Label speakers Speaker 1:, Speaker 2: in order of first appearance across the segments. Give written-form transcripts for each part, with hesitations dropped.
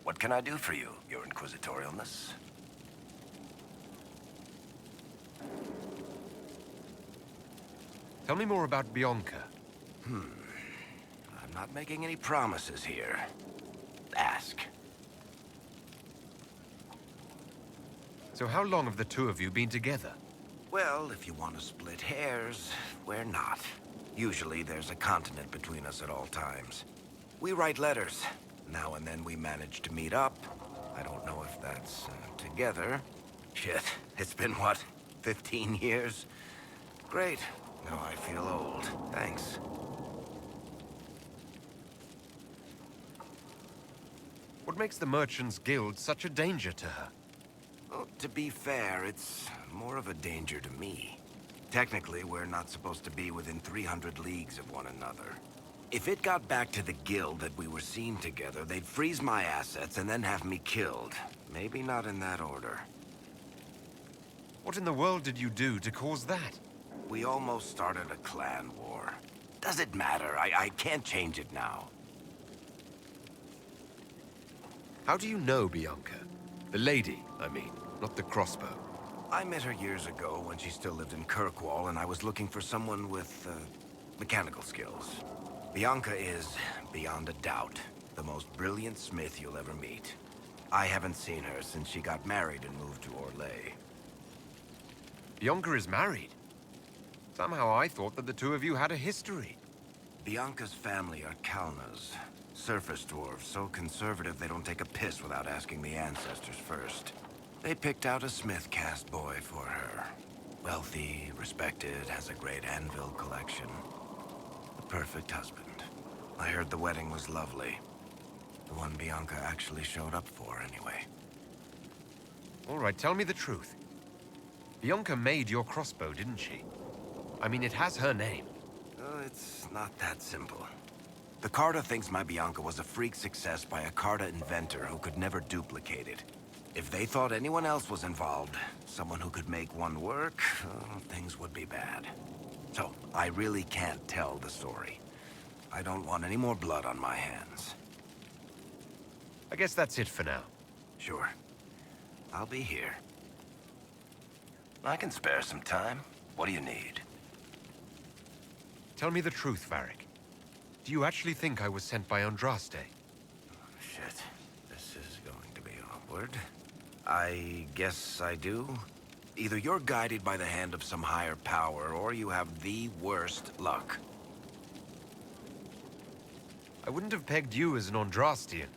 Speaker 1: What can I do for you, your inquisitorialness?
Speaker 2: Tell me more about Bianca.
Speaker 1: I'm not making any promises here. Ask.
Speaker 2: So how long have the two of you been together?
Speaker 1: Well, if you want to split hairs, we're not. Usually there's a continent between us at all times. We write letters. Now and then we manage to meet up. I don't know if that's together. Shit, it's been what, 15 years? Great. Now I feel old. Thanks.
Speaker 2: What makes the Merchants Guild such a danger to her?
Speaker 1: Well, to be fair, it's more of a danger to me. Technically, we're not supposed to be within 300 leagues of one another. If it got back to the guild that we were seen together, they'd freeze my assets and then have me killed. Maybe not in that order.
Speaker 2: What in the world did you do to cause that?
Speaker 1: We almost started a clan war. Does it matter? I can't change it now.
Speaker 2: How do you know Bianca? The lady, I mean, not the crossbow.
Speaker 1: I met her years ago when she still lived in Kirkwall, and I was looking for someone with, mechanical skills. Bianca is, beyond a doubt, the most brilliant smith you'll ever meet. I haven't seen her since she got married and moved to Orlais.
Speaker 2: Bianca is married? Somehow I thought that the two of you had a history.
Speaker 1: Bianca's family are Kalnas. Surface dwarves, so conservative they don't take a piss without asking the ancestors first. They picked out a smith caste boy for her. Wealthy, respected, has a great anvil collection. The perfect husband. I heard the wedding was lovely. The one Bianca actually showed up for, anyway.
Speaker 2: All right, tell me the truth. Bianca made your crossbow, didn't she? I mean, it has her name.
Speaker 1: It's not that simple. The Carta thinks my Bianca was a freak success by a Carta inventor who could never duplicate it. If they thought anyone else was involved, someone who could make one work, things would be bad. So, I really can't tell the story. I don't want any more blood on my hands.
Speaker 2: I guess that's it for now.
Speaker 1: Sure. I'll be here. I can spare some time. What do you need?
Speaker 2: Tell me the truth, Varrik. Do you actually think I was sent by Andraste?
Speaker 1: Shit. This is going to be awkward. I guess I do. Either you're guided by the hand of some higher power, or you have the worst luck.
Speaker 2: I wouldn't have pegged you as an Andrastian.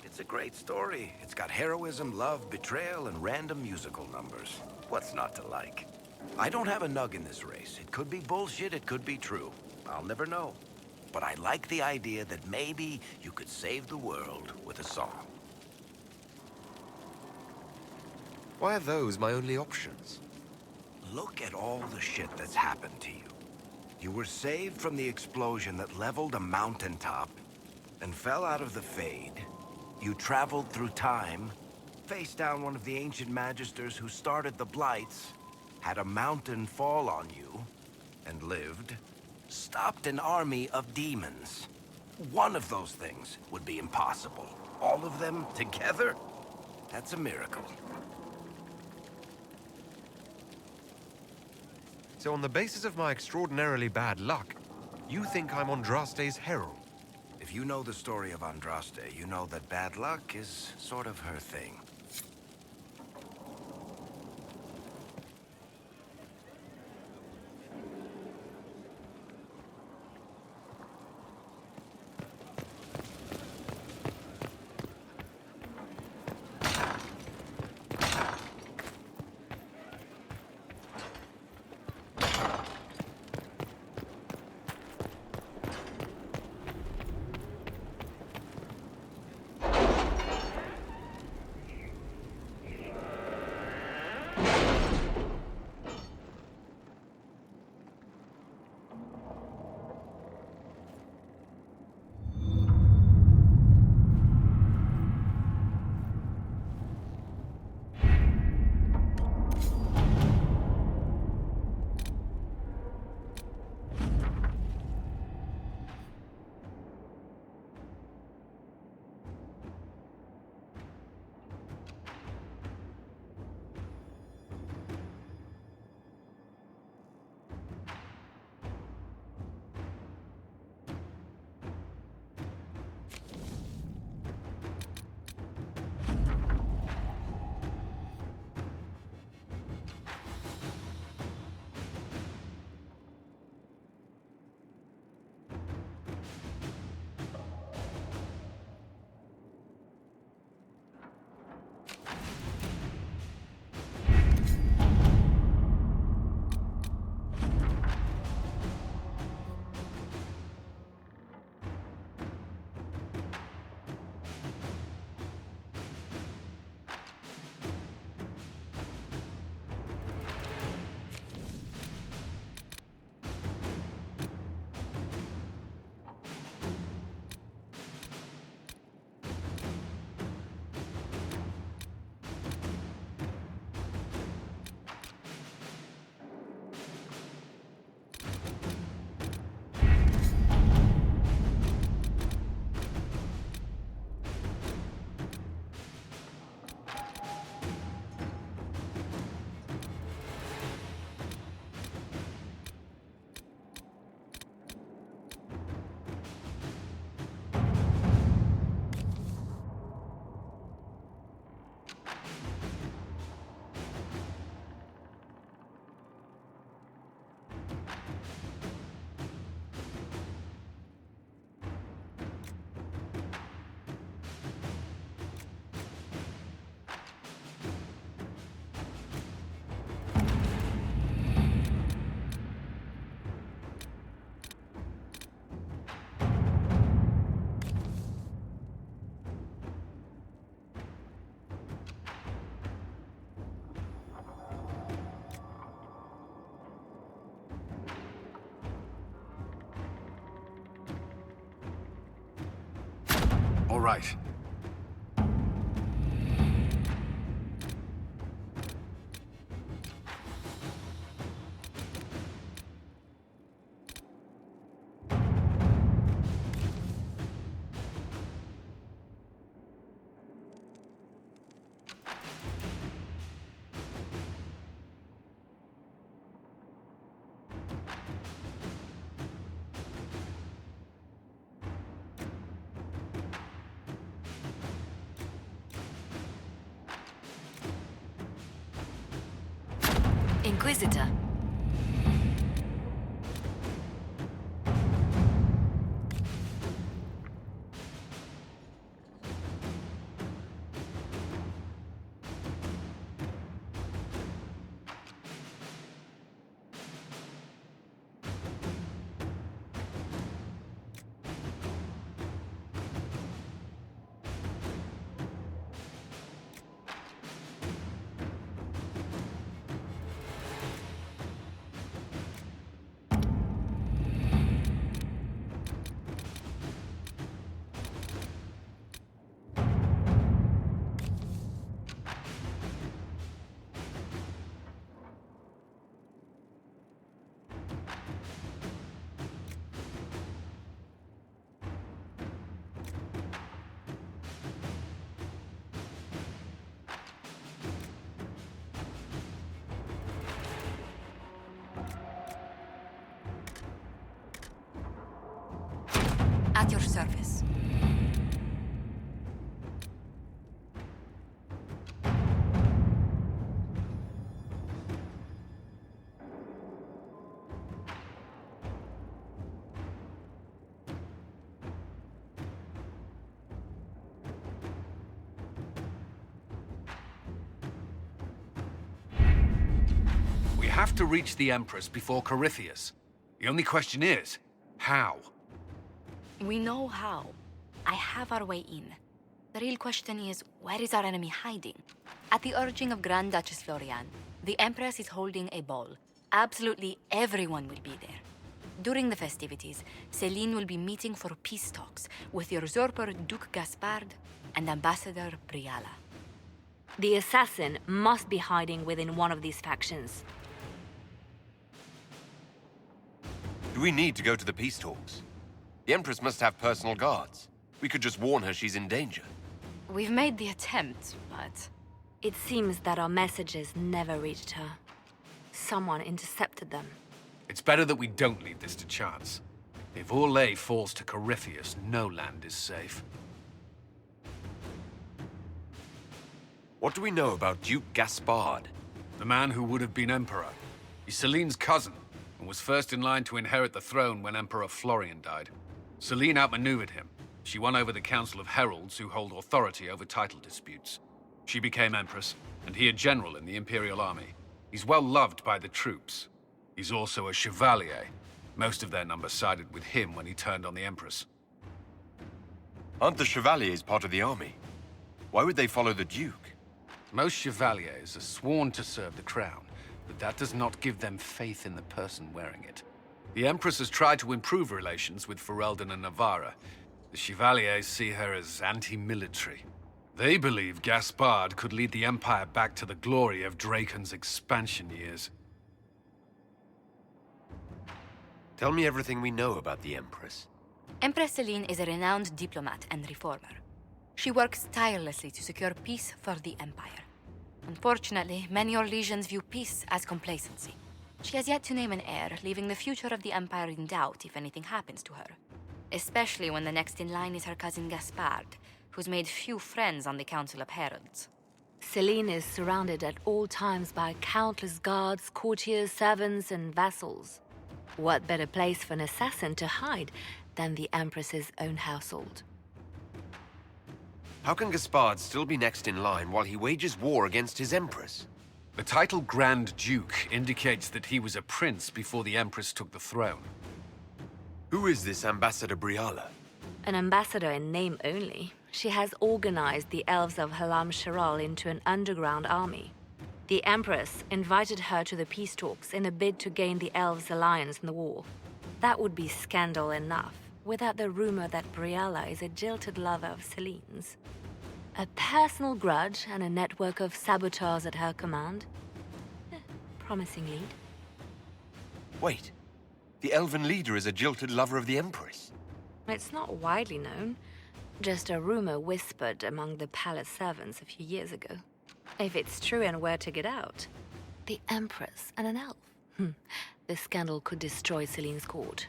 Speaker 1: It's a great story. It's got heroism, love, betrayal, and random musical numbers. What's not to like? I don't have a nug in this race. It could be bullshit, it could be true. I'll never know. But I like the idea that maybe you could save the world with a song.
Speaker 2: Why are those my only options?
Speaker 1: Look at all the shit that's happened to you. You were saved from the explosion that leveled a mountaintop and fell out of the Fade. You traveled through time, faced down one of the ancient magisters who started the Blights, had a mountain fall on you, and lived, stopped an army of demons. One of those things would be impossible. All of them together? That's a miracle.
Speaker 2: So on the basis of my extraordinarily bad luck, you think I'm Andraste's herald?
Speaker 1: If you know the story of Andraste, you know that bad luck is sort of her thing.
Speaker 3: All right.
Speaker 4: Inquisitor. At your service.
Speaker 3: We have to reach the Empress before Corypheus. The only question is, how?
Speaker 4: We know how. I have our way in. The real question is, where is our enemy hiding? At the urging of Grand Duchess Florian, the Empress is holding a ball. Absolutely everyone will be there. During the festivities, Céline will be meeting for peace talks with the usurper Duke Gaspard and Ambassador Briala.
Speaker 5: The assassin must be hiding within one of these factions.
Speaker 2: Do we need to go to the peace talks? The Empress must have personal guards. We could just warn her she's in danger.
Speaker 4: We've made the attempt, but...
Speaker 5: It seems that our messages never reached her. Someone intercepted them.
Speaker 3: It's better that we don't leave this to chance. If Orlais falls to Corypheus, no land is safe.
Speaker 2: What do we know about Duke Gaspard?
Speaker 3: The man who would have been emperor. He's Céline's cousin, and was first in line to inherit the throne when Emperor Florian died. Céline outmaneuvered him. She won over the Council of Heralds, who hold authority over title disputes. She became empress, and he a general in the Imperial Army. He's well loved by the troops. He's also a chevalier. Most of their number sided with him when he turned on the Empress.
Speaker 2: Aren't the Chevaliers part of the army? Why would they follow the Duke?
Speaker 3: Most chevaliers are sworn to serve the crown, but that does not give them faith in the person wearing it. The Empress has tried to improve relations with Ferelden and Navarra. The Chevaliers see her as anti-military. They believe Gaspard could lead the Empire back to the glory of Draken's expansion years.
Speaker 2: Tell me everything we know about the Empress.
Speaker 4: Empress Céline is a renowned diplomat and reformer. She works tirelessly to secure peace for the Empire. Unfortunately, many Orlesians view peace as complacency. She has yet to name an heir, leaving the future of the Empire in doubt if anything happens to her. Especially when the next in line is her cousin Gaspard, who's made few friends on the Council of Heralds.
Speaker 5: Céline is surrounded at all times by countless guards, courtiers, servants, and vassals. What better place for an assassin to hide than the Empress's own household?
Speaker 2: How can Gaspard still be next in line while he wages war against his Empress?
Speaker 3: The title Grand Duke indicates that he was a prince before the Empress took the throne.
Speaker 2: Who is this Ambassador Briala?
Speaker 5: An ambassador in name only. She has organized the elves of Halam Sharal into an underground army. The Empress invited her to the peace talks in a bid to gain the elves' alliance in the war. That would be scandal enough. without the rumor that Briali is a jilted lover of Celine's. A personal grudge and a network of saboteurs at her command. Promising lead.
Speaker 2: Wait. The elven leader is a jilted lover of the Empress.
Speaker 5: It's not widely known. Just a rumor whispered among the palace servants a few years ago. If it's true and were to get out, the Empress and an elf. The scandal could destroy Celine's court.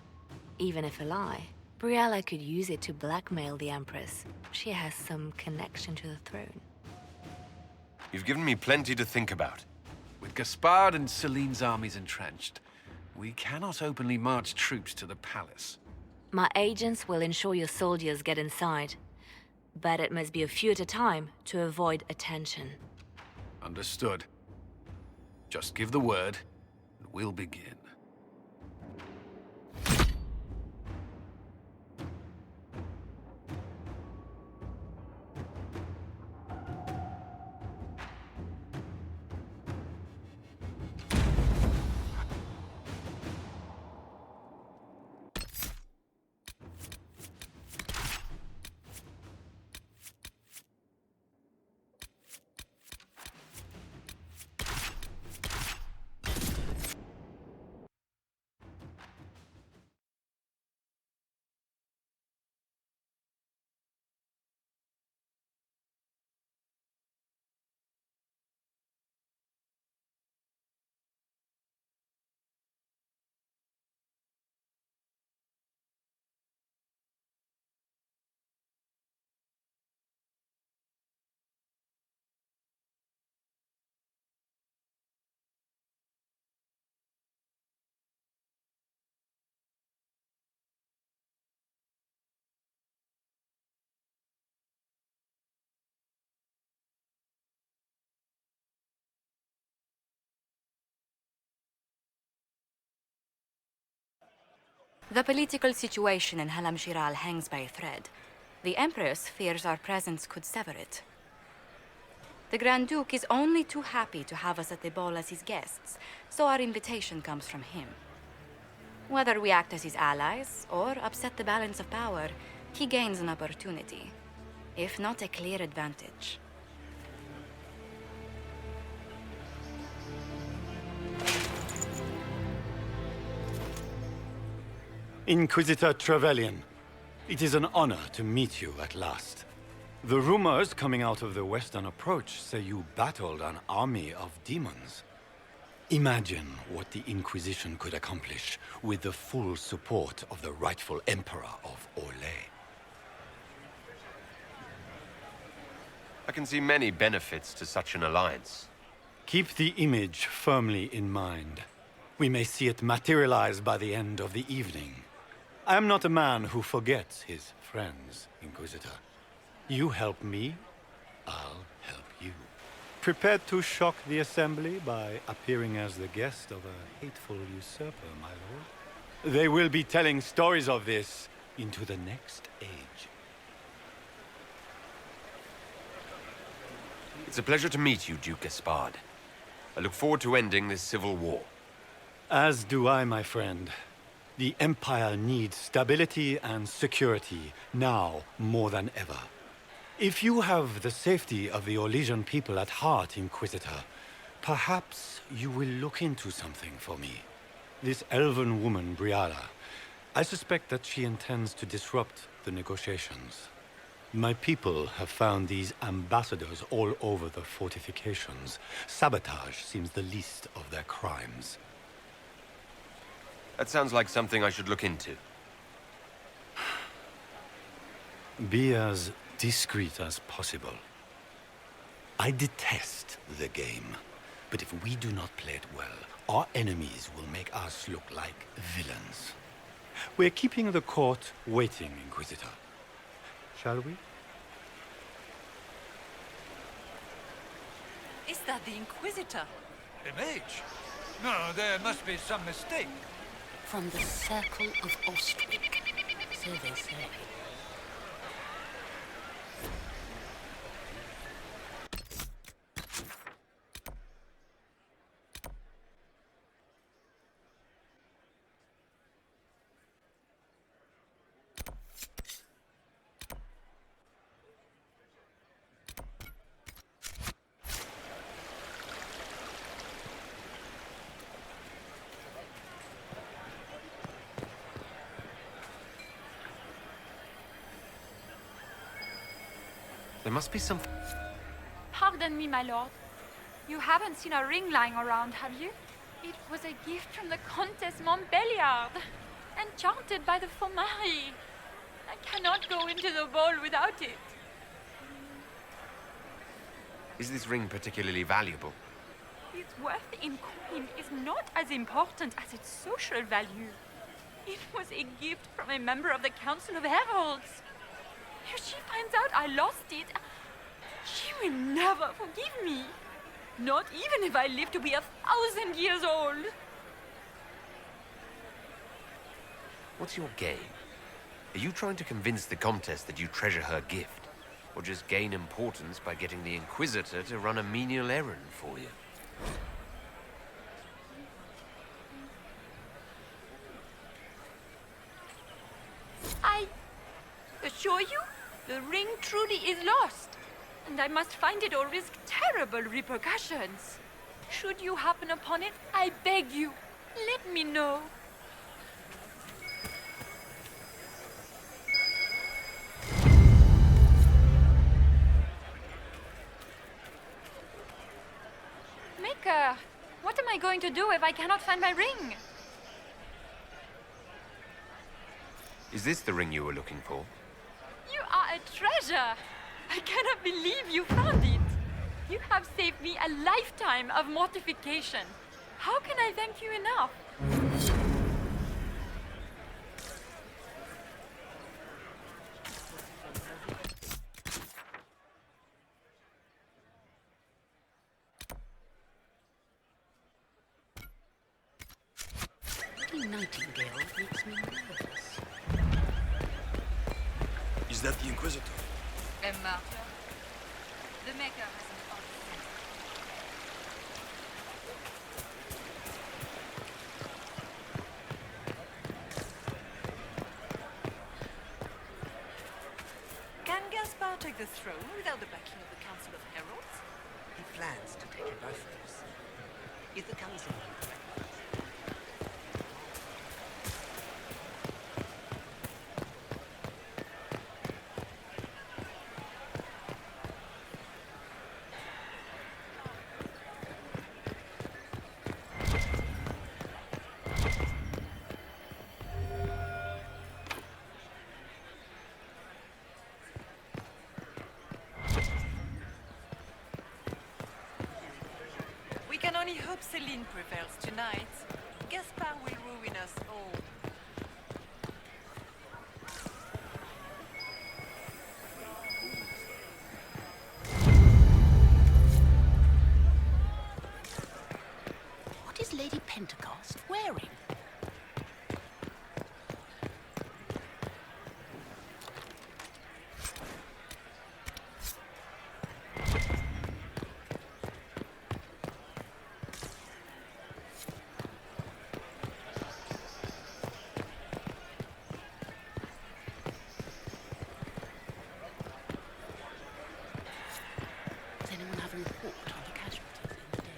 Speaker 5: Even if a lie, Briali could use it to blackmail the Empress. She has some connection to the throne.
Speaker 2: You've given me plenty to think about.
Speaker 3: With Gaspard and Celine's armies entrenched, we cannot openly march troops to the palace.
Speaker 5: My agents will ensure your soldiers get inside. But it must be a few at a time to avoid attention.
Speaker 3: Understood. Just give the word, and we'll begin.
Speaker 4: The political situation in Halam Shiral hangs by a thread. The Empress fears our presence could sever it. The Grand Duke is only too happy to have us at the ball as his guests, so our invitation comes from him. Whether we act as his allies or upset the balance of power, he gains an opportunity, if not a clear advantage.
Speaker 6: Inquisitor Trevelyan, it is an honor to meet you at last. The rumors coming out of the Western Approach say you battled an army of demons. Imagine what the Inquisition could accomplish with the full support of the rightful Emperor of Orlais.
Speaker 2: I can see many benefits to such an alliance.
Speaker 6: Keep the image firmly in mind. We may see it materialize by the end of the evening. I am not a man who forgets his friends, Inquisitor. You help me, I'll help you. Prepared to shock the Assembly by appearing as the guest of a hateful usurper, my lord? They will be telling stories of this into the next age.
Speaker 2: It's a pleasure to meet you, Duke Gaspard. I look forward to ending this civil war.
Speaker 6: As do I, my friend. The Empire needs stability and security, now more than ever. If you have the safety of the Orlesian people at heart, Inquisitor, perhaps you will look into something for me. This elven woman, Briali, I suspect that she intends to disrupt the negotiations. My people have found these ambassadors all over the fortifications. Sabotage seems the least of their crimes.
Speaker 2: That sounds like something I should look into.
Speaker 6: Be as discreet as possible. I detest the game, but if we do not play it well, our enemies will make us look like villains. We're keeping the court waiting, Inquisitor. Shall we?
Speaker 7: Is that the Inquisitor?
Speaker 8: A mage? No, there must be some mistake.
Speaker 7: From the circle of Ostwick, so they say.
Speaker 2: There must be some...
Speaker 9: Pardon me, my lord. You haven't seen a ring lying around, have you? It was a gift from the Countess Montbelliard, enchanted by the Fomari. I cannot go into the ball without it.
Speaker 2: Is this ring particularly valuable?
Speaker 9: Its worth in coin is not as important as its social value. It was a gift from a member of the Council of Heralds. If she finds out I lost it, she will never forgive me. Not even if I live to be 1,000 years old.
Speaker 2: What's your game? Are you trying to convince the Comtesse that you treasure her gift? Or just gain importance by getting the Inquisitor to run a menial errand for you?
Speaker 9: I assure you, the ring truly is lost. And I must find it or risk terrible repercussions. Should you happen upon it, I beg you, let me know. Maker, what am I going to do if I cannot find my ring?
Speaker 2: Is this the ring you were looking for?
Speaker 9: You are a treasure. I cannot believe you found it. You have saved me a lifetime of mortification. How can I thank you enough?
Speaker 7: Lady Nightingale makes me nervous.
Speaker 10: Is that the Inquisitor?
Speaker 9: Emma, the Maker has an odd sense.
Speaker 11: Can Gaspar take the throne without the backing of the Council of Heralds?
Speaker 12: He plans to take it by force. Is the Council correct?
Speaker 11: We can only hope Celine prevails tonight. Gaspar will ruin us all.
Speaker 7: What is Lady Pentecost wearing? Does anyone have a report on the casualties in the dead?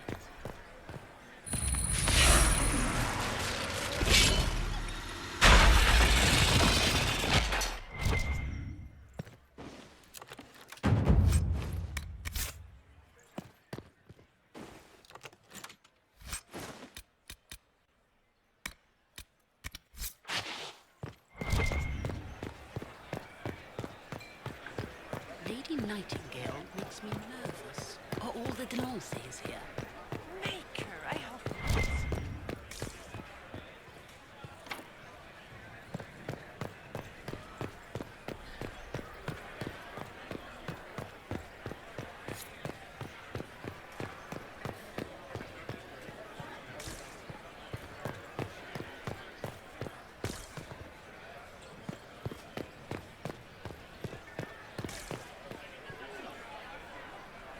Speaker 7: Lady Nightingale makes me nervous. Are all the Delancey's here?
Speaker 11: Maker, I hope not.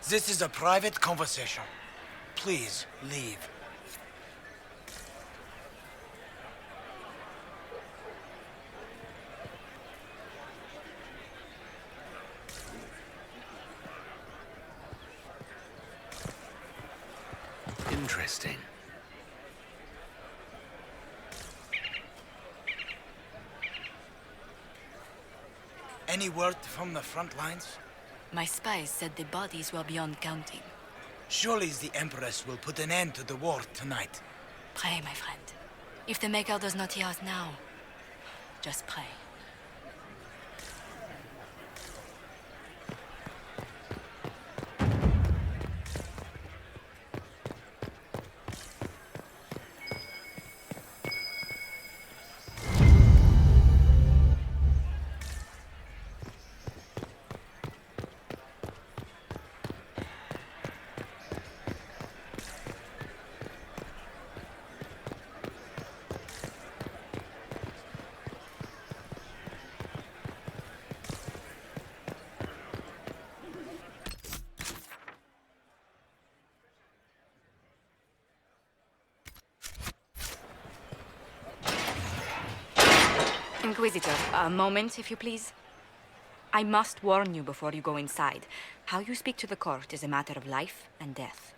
Speaker 12: This is a private conversation. Please, leave.
Speaker 2: Interesting.
Speaker 12: Any word from the front lines?
Speaker 4: My spies said the bodies were beyond counting.
Speaker 10: Surely the Empress will put an end to the war tonight.
Speaker 4: Pray, my friend. If the Maker does not hear us now, just pray. Inquisitor, a moment, if you please. I must warn you before you go inside. How you speak to the court is a matter of life and death.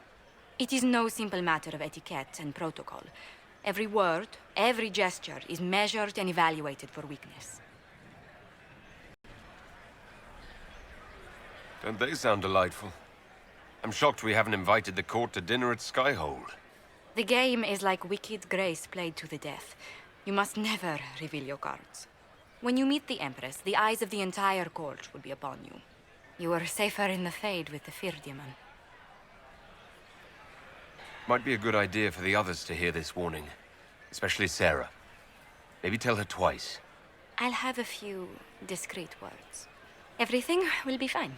Speaker 4: It is no simple matter of etiquette and protocol. Every word, every gesture is measured and evaluated for weakness.
Speaker 2: Don't they sound delightful? I'm shocked we haven't invited the court to dinner at Skyhold.
Speaker 4: The game is like Wicked Grace played to the death. You must never reveal your cards. When you meet the Empress, the eyes of the entire court will be upon you. You are safer in the Fade with the Fear Demon.
Speaker 2: Might be a good idea for the others to hear this warning. Especially Sarah. Maybe tell her twice.
Speaker 4: I'll have a few discreet words. Everything will be fine.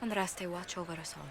Speaker 4: Andraste, watch over us all.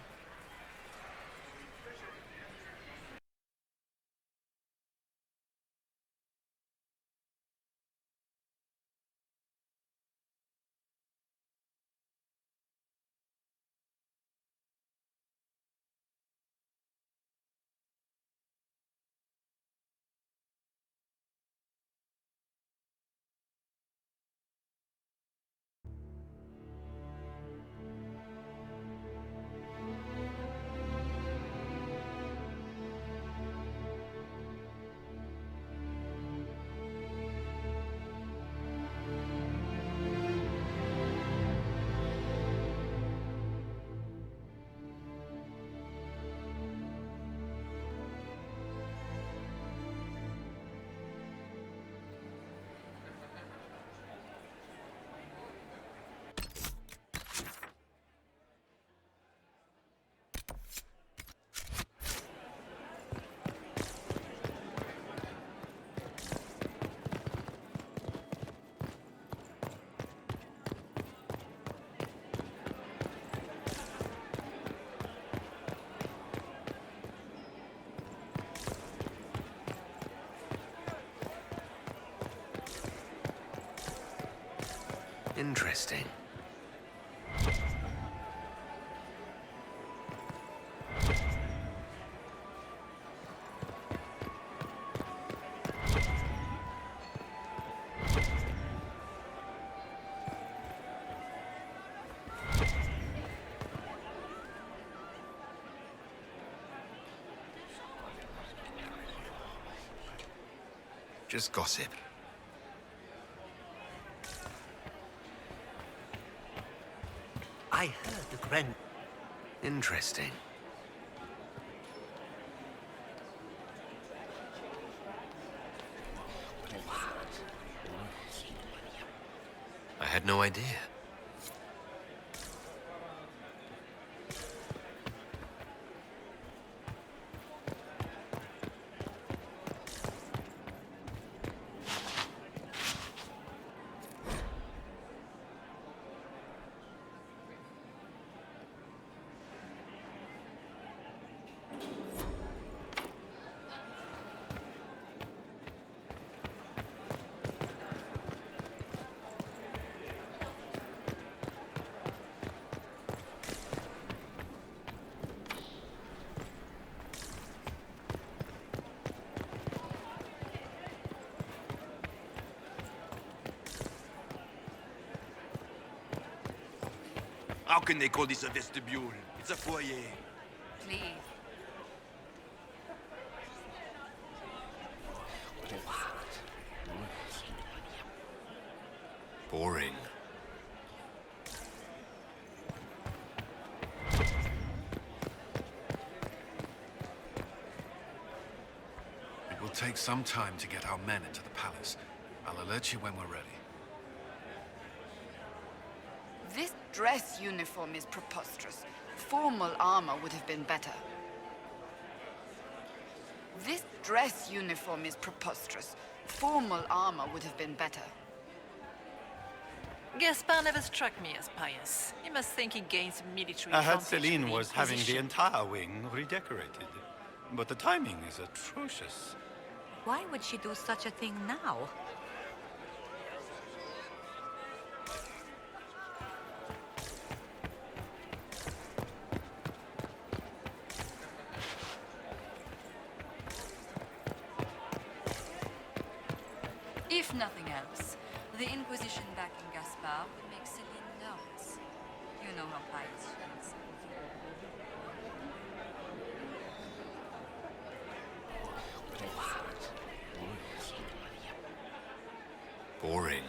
Speaker 2: Interesting. Just gossip.
Speaker 12: I heard the Grand...
Speaker 2: Interesting. I had no idea.
Speaker 1: How can they call this a vestibule? It's a foyer.
Speaker 4: Please.
Speaker 2: Boring.
Speaker 3: some time to get our men into the palace. I'll alert you when we're ready.
Speaker 13: This dress uniform is preposterous. Formal armor would have been better. This dress uniform is preposterous. Formal armor would have been better.
Speaker 11: Gaspar never struck me as pious. He must think he gains military
Speaker 6: I heard
Speaker 11: advantage
Speaker 6: Celine
Speaker 11: with the
Speaker 6: was having the
Speaker 11: Inquisition.
Speaker 6: entire wing redecorated. But the timing is atrocious.
Speaker 14: Why would she do such a thing now?
Speaker 13: If nothing else, the Inquisition backing Gaspar would make Celine nervous. You know how pious she is.
Speaker 2: Boring.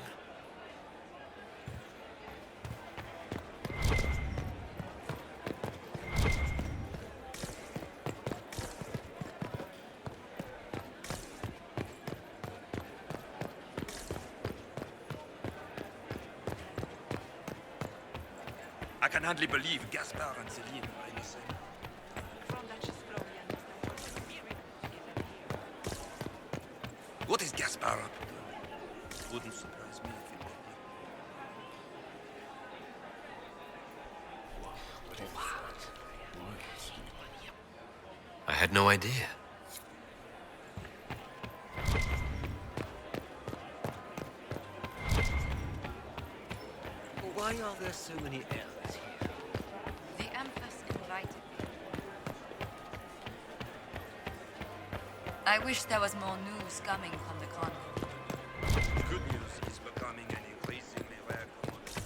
Speaker 15: I can hardly believe Gaspar and Celine are innocent. What is Gaspar up to? Wouldn't surprise me if it were him.
Speaker 2: I had no idea.
Speaker 12: Why are there so many errors here?
Speaker 13: The Empress invited me. I wish there was more news coming from the convent.
Speaker 15: Good news is becoming an increasingly rare commodity.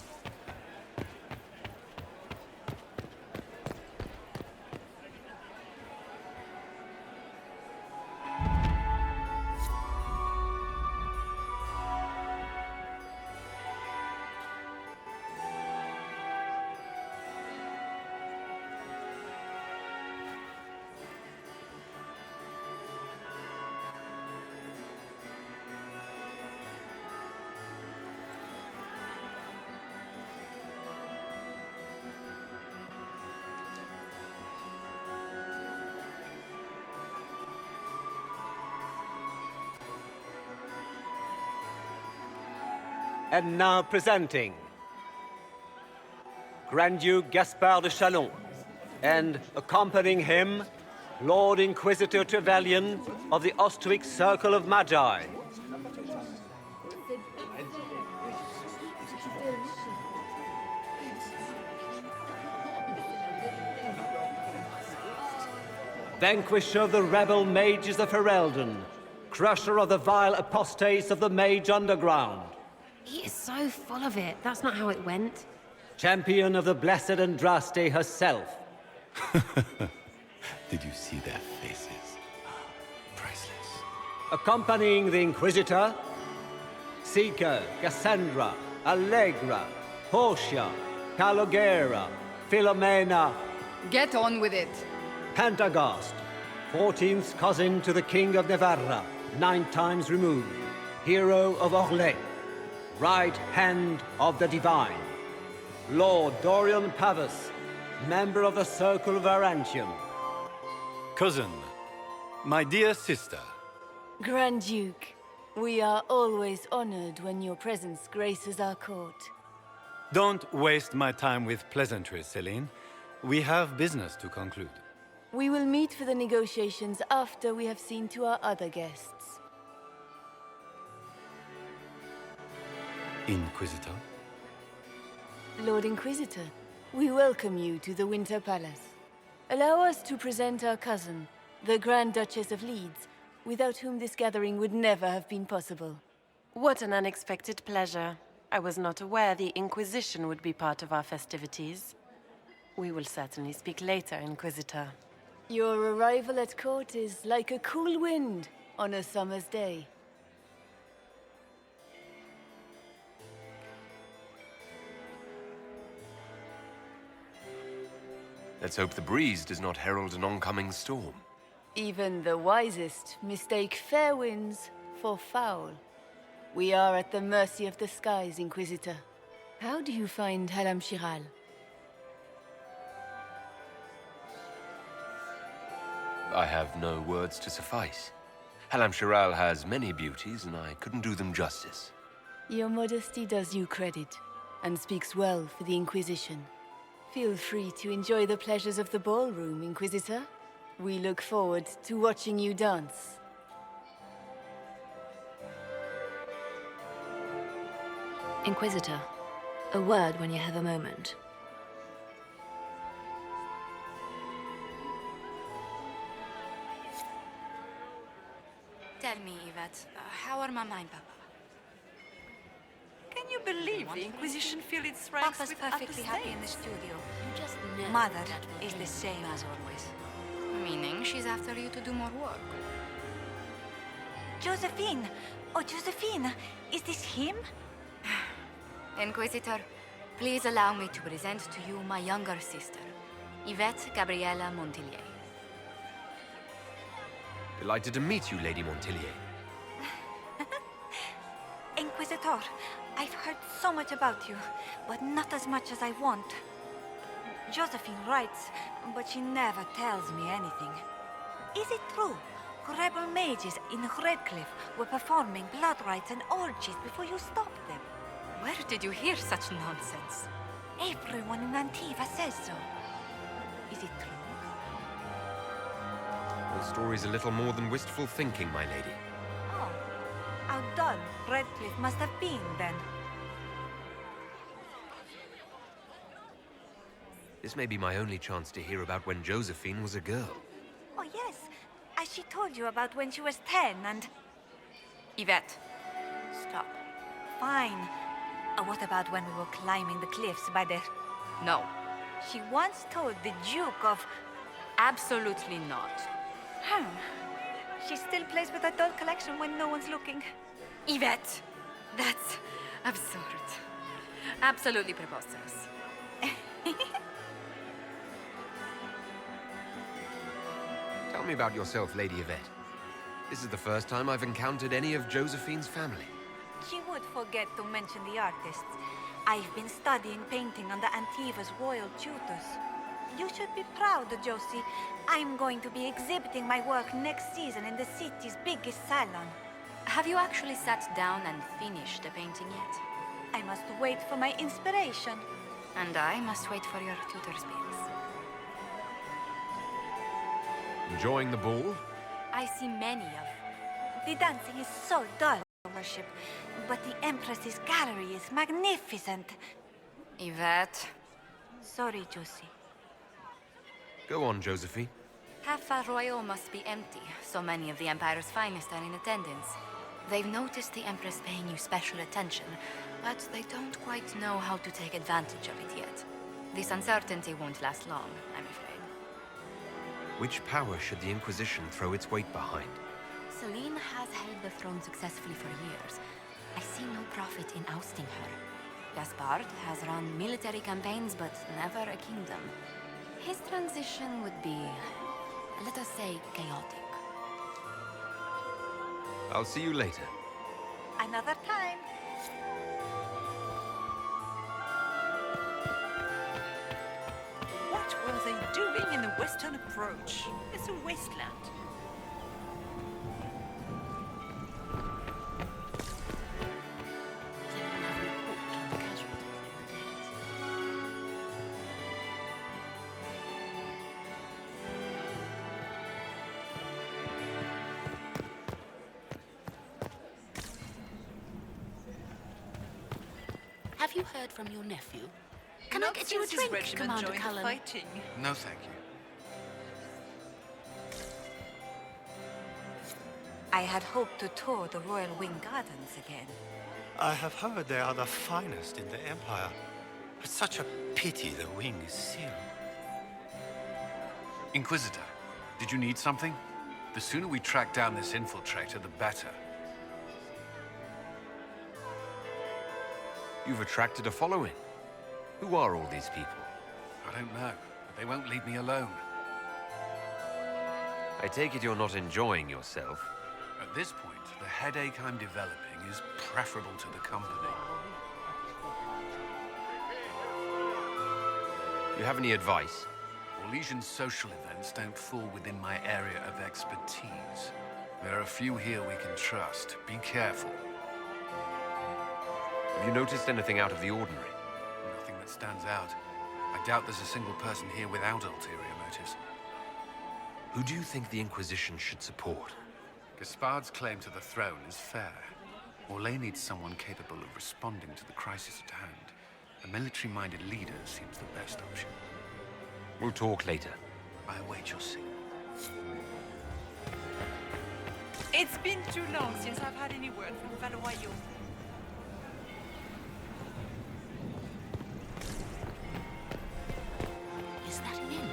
Speaker 16: And now presenting Grand Duke Gaspard de Chalon, and accompanying him, Lord Inquisitor Trevelyan of the Ostrich Circle of Magi. Vanquisher of the rebel mages of Ferelden, crusher of the vile apostates of the Mage Underground.
Speaker 17: He is so full of it. That's not how it went.
Speaker 16: Champion of the Blessed Andraste herself.
Speaker 6: Did you see their faces? Priceless.
Speaker 16: Accompanying the Inquisitor, Seeker, Cassandra, Allegra, Portia, Calogera, Philomena.
Speaker 13: Get on with it.
Speaker 16: Pantagast, 14th cousin to the King of Navarra, 9 times removed, hero of Orlais, right hand of the Divine. Lord Dorian Pavus, member of the Circle of Arantium.
Speaker 6: Cousin, my dear sister.
Speaker 18: Grand Duke, we are always honored when your presence graces our court.
Speaker 6: Don't waste my time with pleasantries, Celine. We have business to conclude.
Speaker 18: We will meet for the negotiations after we have seen to our other guests.
Speaker 6: Inquisitor?
Speaker 18: Lord Inquisitor, we welcome you to the Winter Palace. Allow us to present our cousin, the Grand Duchess of Leeds, without whom this gathering would never have been possible.
Speaker 19: What an unexpected pleasure. I was not aware the Inquisition would be part of our festivities. We will certainly speak later, Inquisitor.
Speaker 18: Your arrival at court is like a cool wind on a summer's day.
Speaker 2: Let's hope the breeze does not herald an oncoming storm.
Speaker 18: Even the wisest mistake fair winds for foul. We are at the mercy of the skies, Inquisitor. How do you find Halam Shiral?
Speaker 2: I have no words to suffice. Halam Shiral has many beauties, and I couldn't do them justice.
Speaker 18: Your modesty does you credit, and speaks well for the Inquisition. Feel free to enjoy the pleasures of the ballroom, Inquisitor. We look forward to watching you dance.
Speaker 5: Inquisitor, a word when you have a moment.
Speaker 4: Tell me, Yvette, how are Mama and Papa?
Speaker 11: Can you believe the Inquisition filled its ranks
Speaker 14: Papa's
Speaker 11: with
Speaker 14: perfectly happy in the studio. Mother is the same as always.
Speaker 4: Meaning she's after you to do more work.
Speaker 14: Josephine! Oh, Josephine! Is this him?
Speaker 4: Inquisitor, please allow me to present to you my younger sister, Yvette Gabriella Montillier.
Speaker 2: Delighted to meet you, Lady Montillier.
Speaker 14: Inquisitor, I've heard so much about you, but not as much as I want. Josephine writes, but she never tells me anything. Is it true? Rebel mages in Redcliffe were performing blood rites and orgies before you stopped them.
Speaker 4: Where did you hear such nonsense?
Speaker 14: Everyone in Antiva says so. Is it true?
Speaker 2: The story's a little more than wistful thinking, my lady.
Speaker 14: Oh, how dull Redcliffe must have been then.
Speaker 2: This may be my only chance to hear about when Josephine was a girl.
Speaker 14: Oh yes, as she told you about when she was 10 and...
Speaker 4: Yvette, stop.
Speaker 14: Fine. What about when we were climbing the cliffs by the...
Speaker 4: No.
Speaker 14: She once told the Duke of...
Speaker 4: Absolutely not.
Speaker 14: She still plays with her doll collection when no one's looking.
Speaker 4: Yvette, that's absurd. Absolutely preposterous.
Speaker 2: Tell me about yourself, Lady Yvette. This is the first time I've encountered any of Josephine's family.
Speaker 14: She would forget to mention the artists. I've been studying painting under Antiva's royal tutors. You should be proud, Josie. I'm going to be exhibiting my work next season in the city's biggest salon.
Speaker 4: Have you actually sat down and finished the painting yet?
Speaker 14: I must wait for my inspiration.
Speaker 4: And I must wait for your tutor's bills.
Speaker 2: Enjoying the ball?
Speaker 4: I see many of...
Speaker 14: The dancing is so dull, Your Worship. But the Empress's gallery is magnificent.
Speaker 4: Yvette.
Speaker 14: Sorry, Josie.
Speaker 2: Go on, Josephine.
Speaker 4: Half Royal must be empty. So many of the Empire's finest are in attendance. They've noticed the Empress paying you special attention, but they don't quite know how to take advantage of it yet. This uncertainty won't last long, I'm afraid.
Speaker 2: Which power should the Inquisition throw its weight behind?
Speaker 4: Celine has held the throne successfully for years. I see no profit in ousting her. Gaspard has run military campaigns, but never a kingdom. His transition would be, let us say, chaotic.
Speaker 2: I'll see you later.
Speaker 14: Another time.
Speaker 11: What were they doing in the western approach? It's a wasteland.
Speaker 7: Have you heard from your nephew?
Speaker 11: Can
Speaker 7: Can I get you a drink, Commander Cullen?
Speaker 11: Fighting.
Speaker 3: No, thank you.
Speaker 14: I had hoped to tour the Royal Wing Gardens again.
Speaker 6: I have heard they are the finest in the Empire. It's such a pity the wing is sealed.
Speaker 3: Inquisitor, did you need something? The sooner we track down this infiltrator, the better.
Speaker 2: You've attracted a following. Who are all these people?
Speaker 3: I don't know, but they won't leave me alone.
Speaker 2: I take it you're not enjoying yourself.
Speaker 3: At this point, the headache I'm developing is preferable to the company.
Speaker 2: You have any advice?
Speaker 3: Orlesian social events don't fall within my area of expertise. There are a few here we can trust. Be careful.
Speaker 2: Have you noticed anything out of the ordinary?
Speaker 3: Nothing that stands out. I doubt there's a single person here without ulterior motives.
Speaker 2: Who do you think the Inquisition should support?
Speaker 3: Gaspard's claim to the throne is fair. Orlais needs someone capable of responding to the crisis at hand. A military-minded leader seems the best option.
Speaker 2: We'll talk later.
Speaker 3: I await your signal.
Speaker 11: It's been too long since I've had any word from Valois.
Speaker 7: Is that him?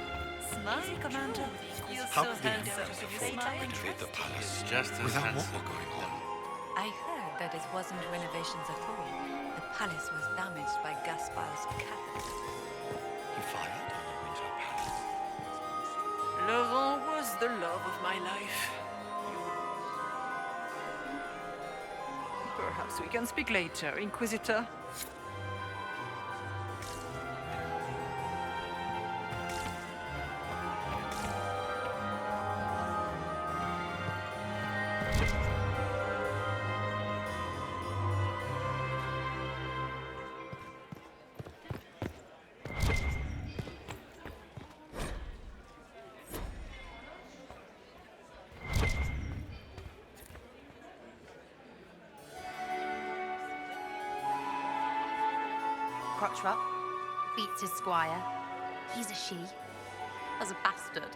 Speaker 11: Smile, Commander. You're
Speaker 6: How
Speaker 11: so
Speaker 6: could they
Speaker 11: handsome.
Speaker 6: renovate the palace
Speaker 15: Just as
Speaker 6: without
Speaker 15: handsome.
Speaker 6: war going on?
Speaker 13: I heard that it wasn't renovations at all. The palace was damaged by Gaspard's cat.
Speaker 6: He fired on the Winter Palace.
Speaker 11: Laurent was the love of my life. Perhaps we can speak later, Inquisitor.
Speaker 5: Crotchrup beats his squire. He's a she. As a bastard.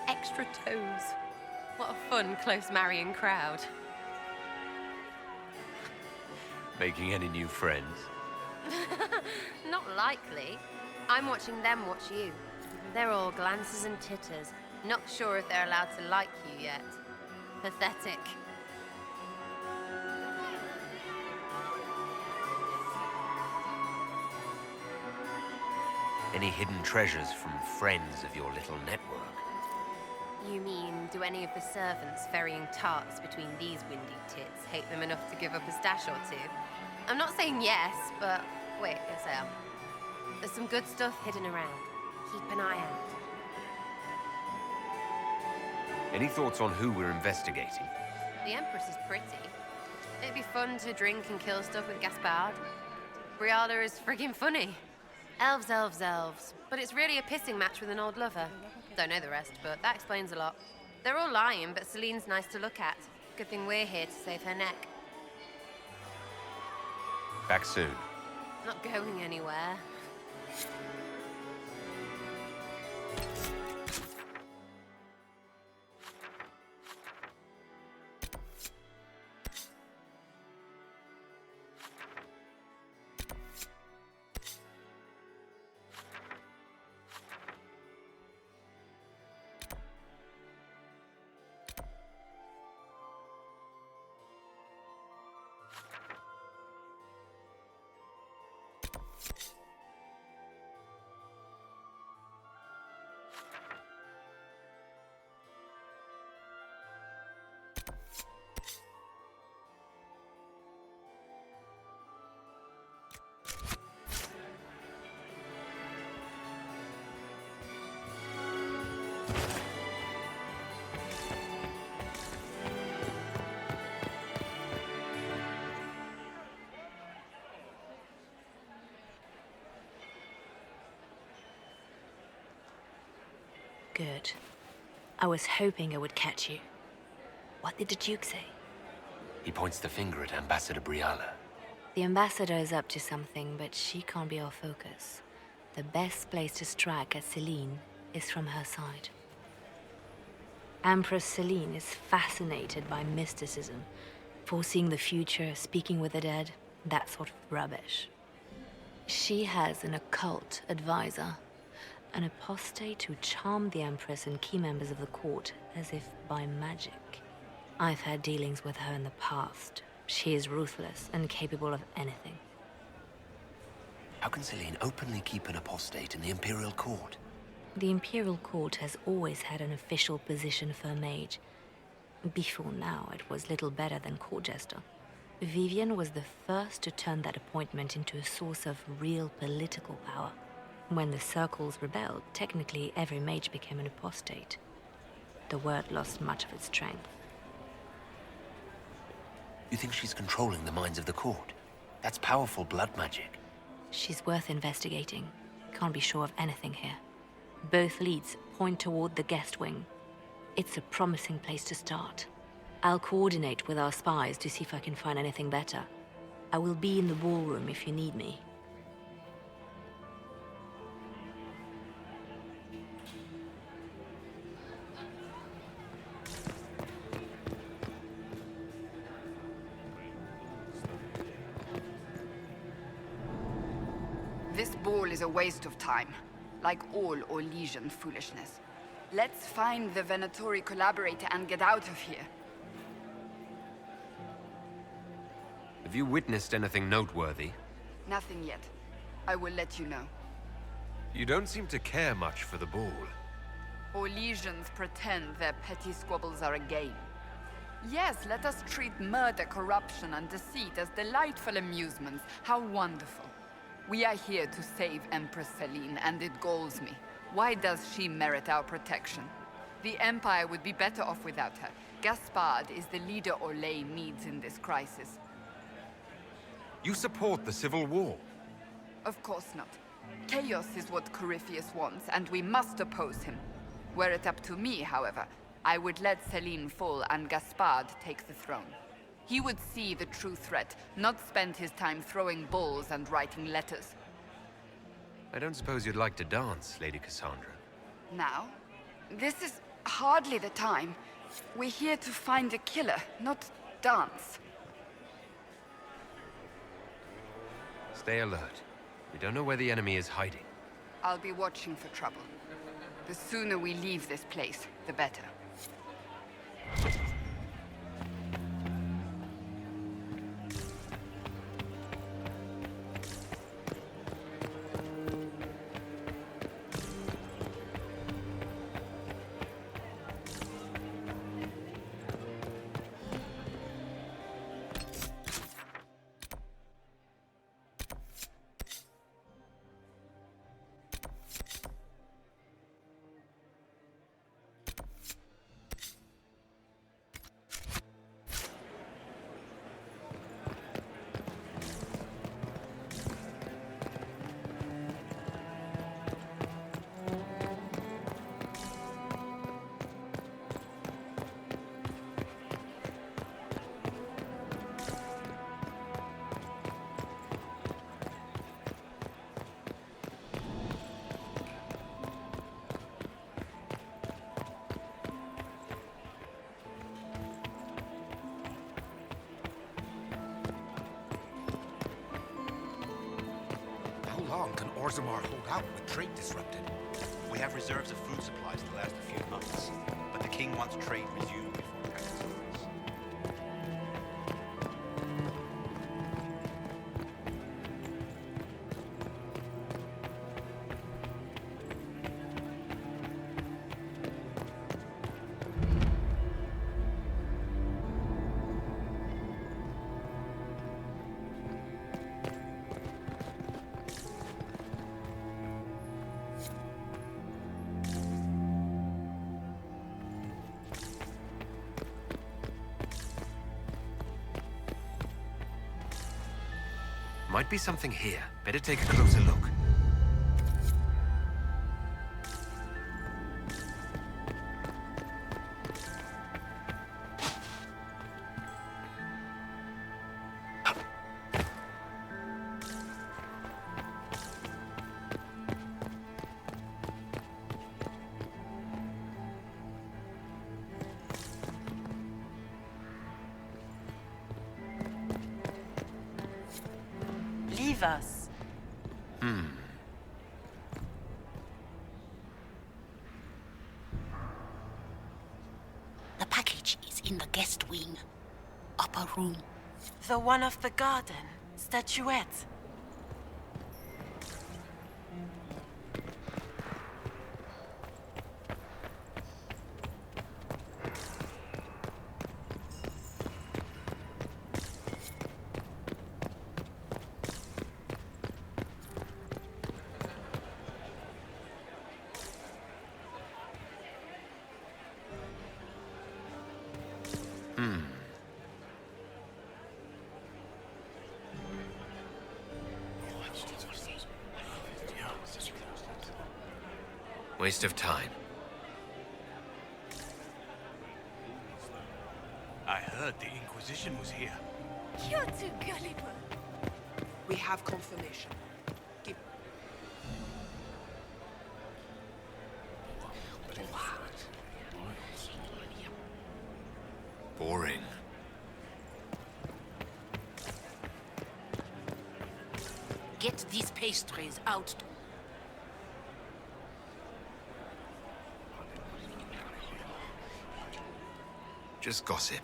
Speaker 5: Extra toes. What a fun, close marrying crowd.
Speaker 2: Making any new friends?
Speaker 17: Not likely. I'm watching them watch you. They're all glances and titters. Not sure if they're allowed to like you yet. Pathetic.
Speaker 2: Any hidden treasures from friends of your little network?
Speaker 17: You mean, do any of the servants ferrying tarts between these windy tits hate them enough to give up a stash or two? I'm not saying yes, but wait, yes I am. There's some good stuff hidden around. Keep an eye out.
Speaker 2: Any thoughts on who we're investigating?
Speaker 17: The Empress is pretty. It'd be fun to drink and kill stuff with Gaspard. Briali is friggin' funny. Elves, elves, elves. But it's really a pissing match with an old lover. Don't know the rest, but that explains a lot. They're all lying, but Celine's nice to look at. Good thing we're here to save her neck.
Speaker 2: Back soon.
Speaker 17: Not going anywhere. Good. I was hoping I would catch you. What did the Duke say?
Speaker 2: He points the finger at Ambassador Briali.
Speaker 5: The ambassador is up to something, but she can't be our focus. The best place to strike at Celine is from her side. Empress Celine is fascinated by mysticism, foreseeing the future, speaking with the dead, that sort of rubbish. She has an occult advisor, an apostate who charmed the Empress and key members of the court as if by magic. I've had dealings with her in the past. She is ruthless and capable of anything.
Speaker 2: How can Celine openly keep an apostate in the Imperial court?
Speaker 5: The Imperial Court has always had an official position for a mage. Before now, it was little better than court jester. Vivian was the first to turn that appointment into a source of real political power. When the circles rebelled, technically every mage became an apostate. The word lost much of its strength.
Speaker 2: You think she's controlling the minds of the court? That's powerful blood magic.
Speaker 5: She's worth investigating. Can't be sure of anything here. Both leads point toward the guest wing. It's a promising place to start. I'll coordinate with our spies to see if I can find anything better. I will be in the ballroom if you need me.
Speaker 13: This ball is a waste of time, like all Orlesian foolishness. Let's find the Venatori collaborator and get out of here.
Speaker 2: Have you witnessed anything noteworthy?
Speaker 13: Nothing yet. I will let you know.
Speaker 2: You don't seem to care much for the ball.
Speaker 13: Orlesians pretend their petty squabbles are a game. Yes, let us treat murder, corruption, and deceit as delightful amusements. How wonderful. We are here to save Empress Celine, and it galls me. Why does she merit our protection? The Empire would be better off without her. Gaspard is the leader Orlais needs in this crisis.
Speaker 2: You support the civil war?
Speaker 13: Of course not. Chaos is what Corypheus wants, and we must oppose him. Were it up to me, however, I would let Celine fall and Gaspard take the throne. He would see the true threat, not spend his time throwing balls and writing letters.
Speaker 2: I don't suppose you'd like to dance, Lady Cassandra.
Speaker 13: Now? This is hardly the time. We're here to find a killer, not dance.
Speaker 2: Stay alert. We don't know where the enemy is hiding.
Speaker 13: I'll be watching for trouble. The sooner we leave this place, the better.
Speaker 15: How long can Orzammar hold out with trade disrupted?
Speaker 20: We have reserves of food supplies to last a few months, but the king wants trade resumed before traffic starts.
Speaker 2: Might be something here. Better take a closer look.
Speaker 19: Leave us.
Speaker 7: The package is in the guest wing. Upper room.
Speaker 19: The one of the garden. Statuette.
Speaker 2: Waste of time.
Speaker 20: I heard the Inquisition was here.
Speaker 18: You're too gullible.
Speaker 11: We have confirmation. Give...
Speaker 2: Boring.
Speaker 7: Get these pastries out.
Speaker 2: Just gossip.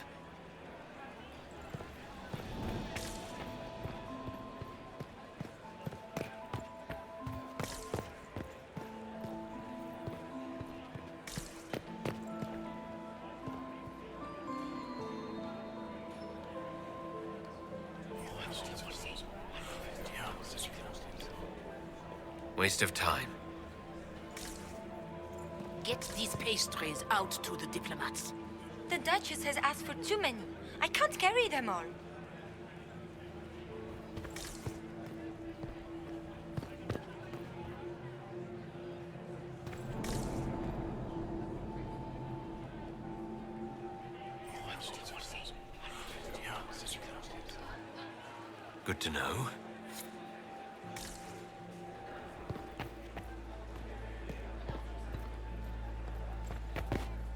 Speaker 2: Waste of time.
Speaker 7: Get these pastries out to the diplomats.
Speaker 14: The Duchess has asked for too many. I can't carry them all.
Speaker 2: Good to know.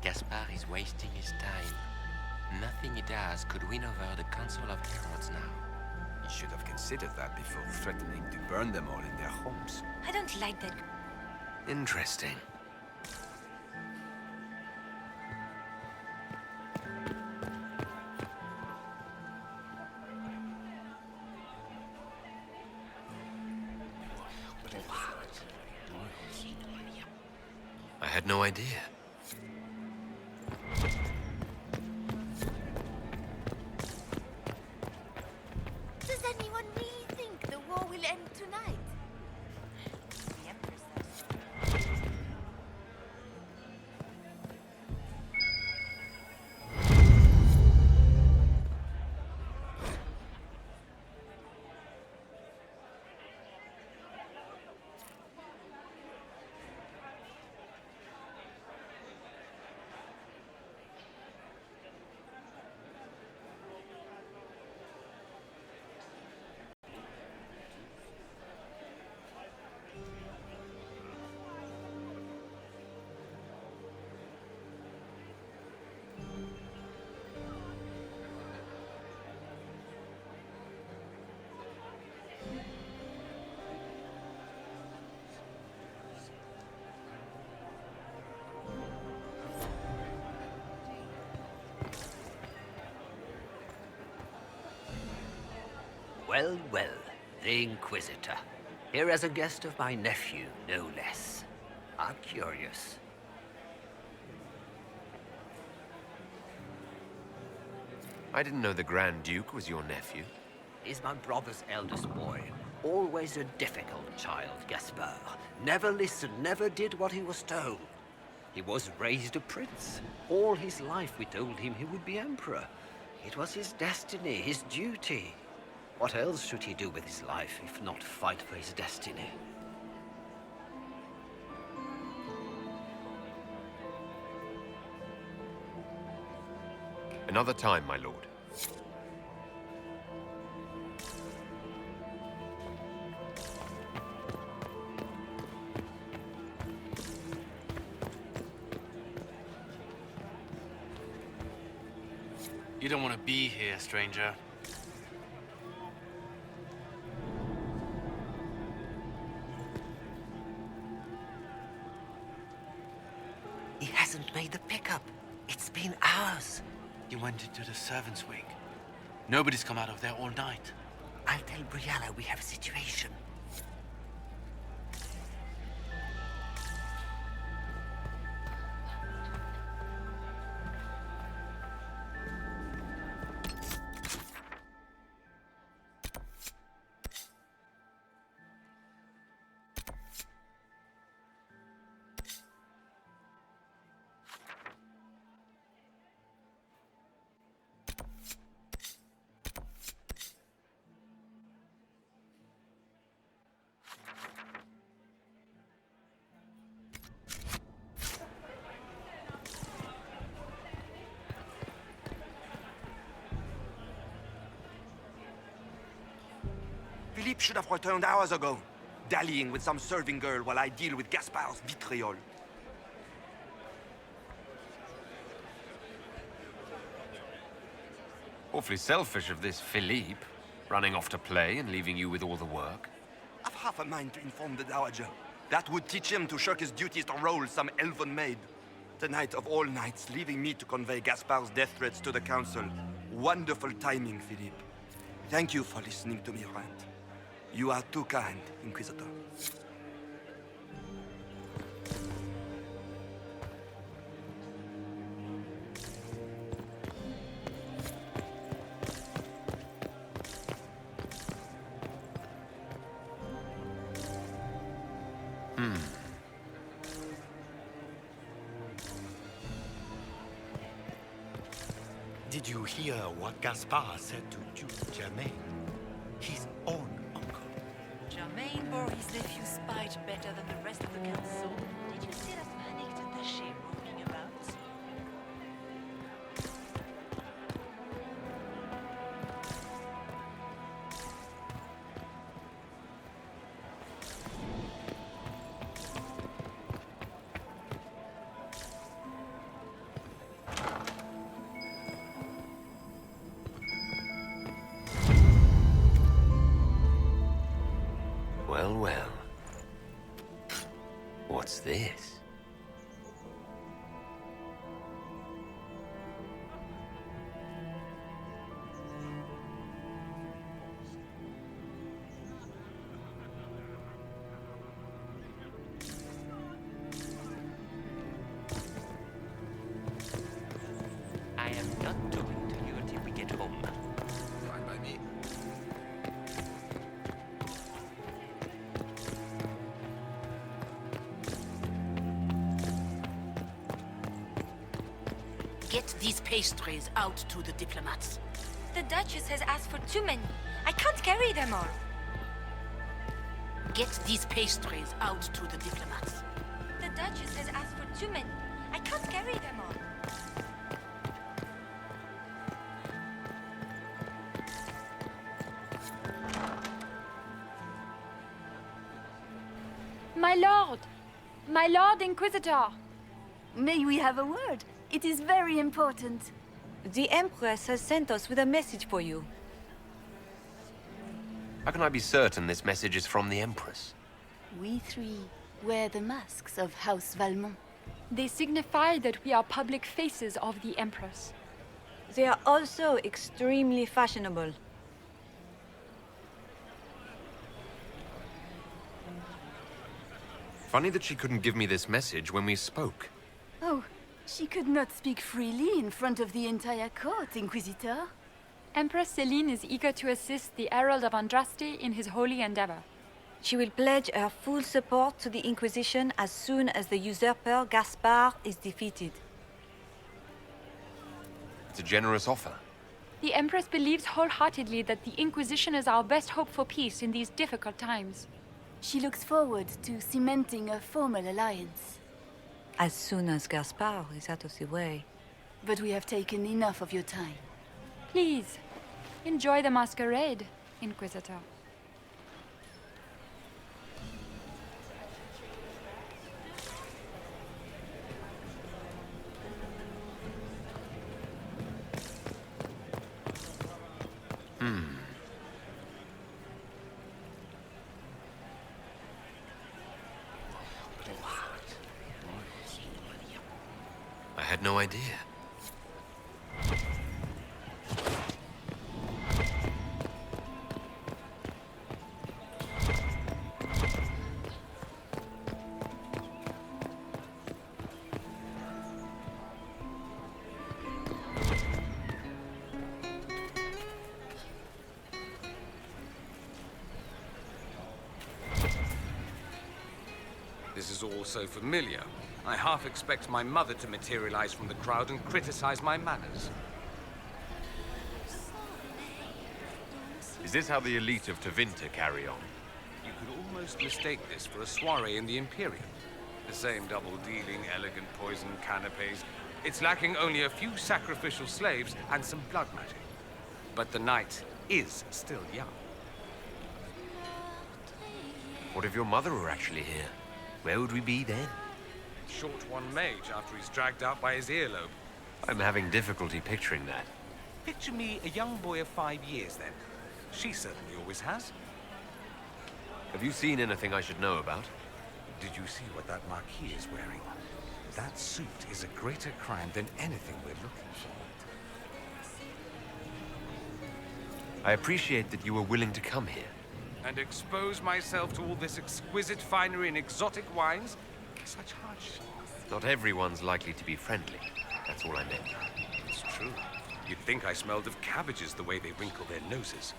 Speaker 12: Gaspard is wasting his time. Nothing he does could win over the Council of Heralds now.
Speaker 1: He should have considered that before threatening to burn them all in their homes.
Speaker 14: I don't like that.
Speaker 2: Interesting. I had no idea.
Speaker 18: Does anyone really think the war will end tonight?
Speaker 14: The Empress does.
Speaker 12: Well, well, the Inquisitor. Here as a guest of my nephew, no less. How curious.
Speaker 2: I didn't know the Grand Duke was your nephew.
Speaker 12: He's my brother's eldest boy. Always a difficult child, Gaspard. Never listened, never did what he was told. He was raised a prince. All his life we told him he would be emperor. It was his destiny, his duty. What else should he do with his life if not fight for his destiny?
Speaker 2: Another time, my lord.
Speaker 21: You don't want to be here, stranger.
Speaker 12: He hasn't made the pickup. It's been hours.
Speaker 21: You went into the servants' wing. Nobody's come out of there all night.
Speaker 12: I'll tell Briali we have a situation.
Speaker 15: Philippe should have returned hours ago, dallying with some serving girl while I deal with Gaspard's vitriol.
Speaker 2: Awfully selfish of this Philippe, running off to play and leaving you with all the work.
Speaker 15: I've half a mind to inform the Dowager. That would teach him to shirk his duties to roll some elven maid. Tonight of all nights, leaving me to convey Gaspard's death threats to the council. Wonderful timing, Philippe. Thank you for listening to me rant. You are too kind, Inquisitor.
Speaker 6: Did you hear what Gaspard said to Duke Germain? His own uncle.
Speaker 11: Germain bore his nephew's spite better than the rest of the council. Did you see that panicked attaché roaming about?
Speaker 2: Well, well. What's this?
Speaker 12: I am not talking to you until we get home.
Speaker 15: Fine by me.
Speaker 7: Get these pastries out to the diplomats.
Speaker 14: The Duchess has asked for too many. I can't carry them all.
Speaker 7: Get these pastries out to the diplomats.
Speaker 14: The Duchess has asked for too many. I can't carry them all.
Speaker 9: My Lord Inquisitor!
Speaker 18: May we have a word? It is very important.
Speaker 14: The Empress has sent us with a message for you.
Speaker 2: How can I be certain this message is from the Empress?
Speaker 18: We three wear the masks of House Valmont.
Speaker 9: They signify that we are public faces of the Empress.
Speaker 14: They are also extremely fashionable.
Speaker 2: Funny that she couldn't give me this message when we spoke.
Speaker 18: Oh, she could not speak freely in front of the entire court, Inquisitor.
Speaker 9: Empress Celine is eager to assist the Herald of Andraste in his holy endeavor.
Speaker 14: She will pledge her full support to the Inquisition as soon as the usurper Gaspard is defeated.
Speaker 2: It's a generous offer.
Speaker 9: The Empress believes wholeheartedly that the Inquisition is our best hope for peace in these difficult times.
Speaker 18: She looks forward to cementing a formal alliance.
Speaker 14: As soon as Gaspard is out of the way.
Speaker 18: But we have taken enough of your time.
Speaker 9: Please, enjoy the masquerade, Inquisitor.
Speaker 2: I had no idea.
Speaker 8: This is all so familiar. I half expect my mother to materialize from the crowd and criticize my manners.
Speaker 2: Is this how the elite of Tevinter carry on?
Speaker 8: You could almost mistake this for a soiree in the Imperium. The same double-dealing, elegant poison canapes. It's lacking only a few sacrificial slaves and some blood magic. But the night is still young.
Speaker 2: What if your mother were actually here? Where would we be then?
Speaker 8: Short one mage after he's dragged out by his earlobe.
Speaker 2: I'm having difficulty picturing that.
Speaker 8: Picture me a young boy of 5 years, then. She certainly always has.
Speaker 2: Have you seen anything I should know about?
Speaker 8: Did you see what that Marquis is wearing? That suit is a greater crime than anything we're looking for.
Speaker 2: I appreciate that you were willing to come here.
Speaker 8: And expose myself to all this exquisite finery and exotic wines? Such hardship.
Speaker 2: Not everyone's likely to be friendly. That's all I meant.
Speaker 8: It's true. You'd think I smelled of cabbages the way they wrinkle their noses.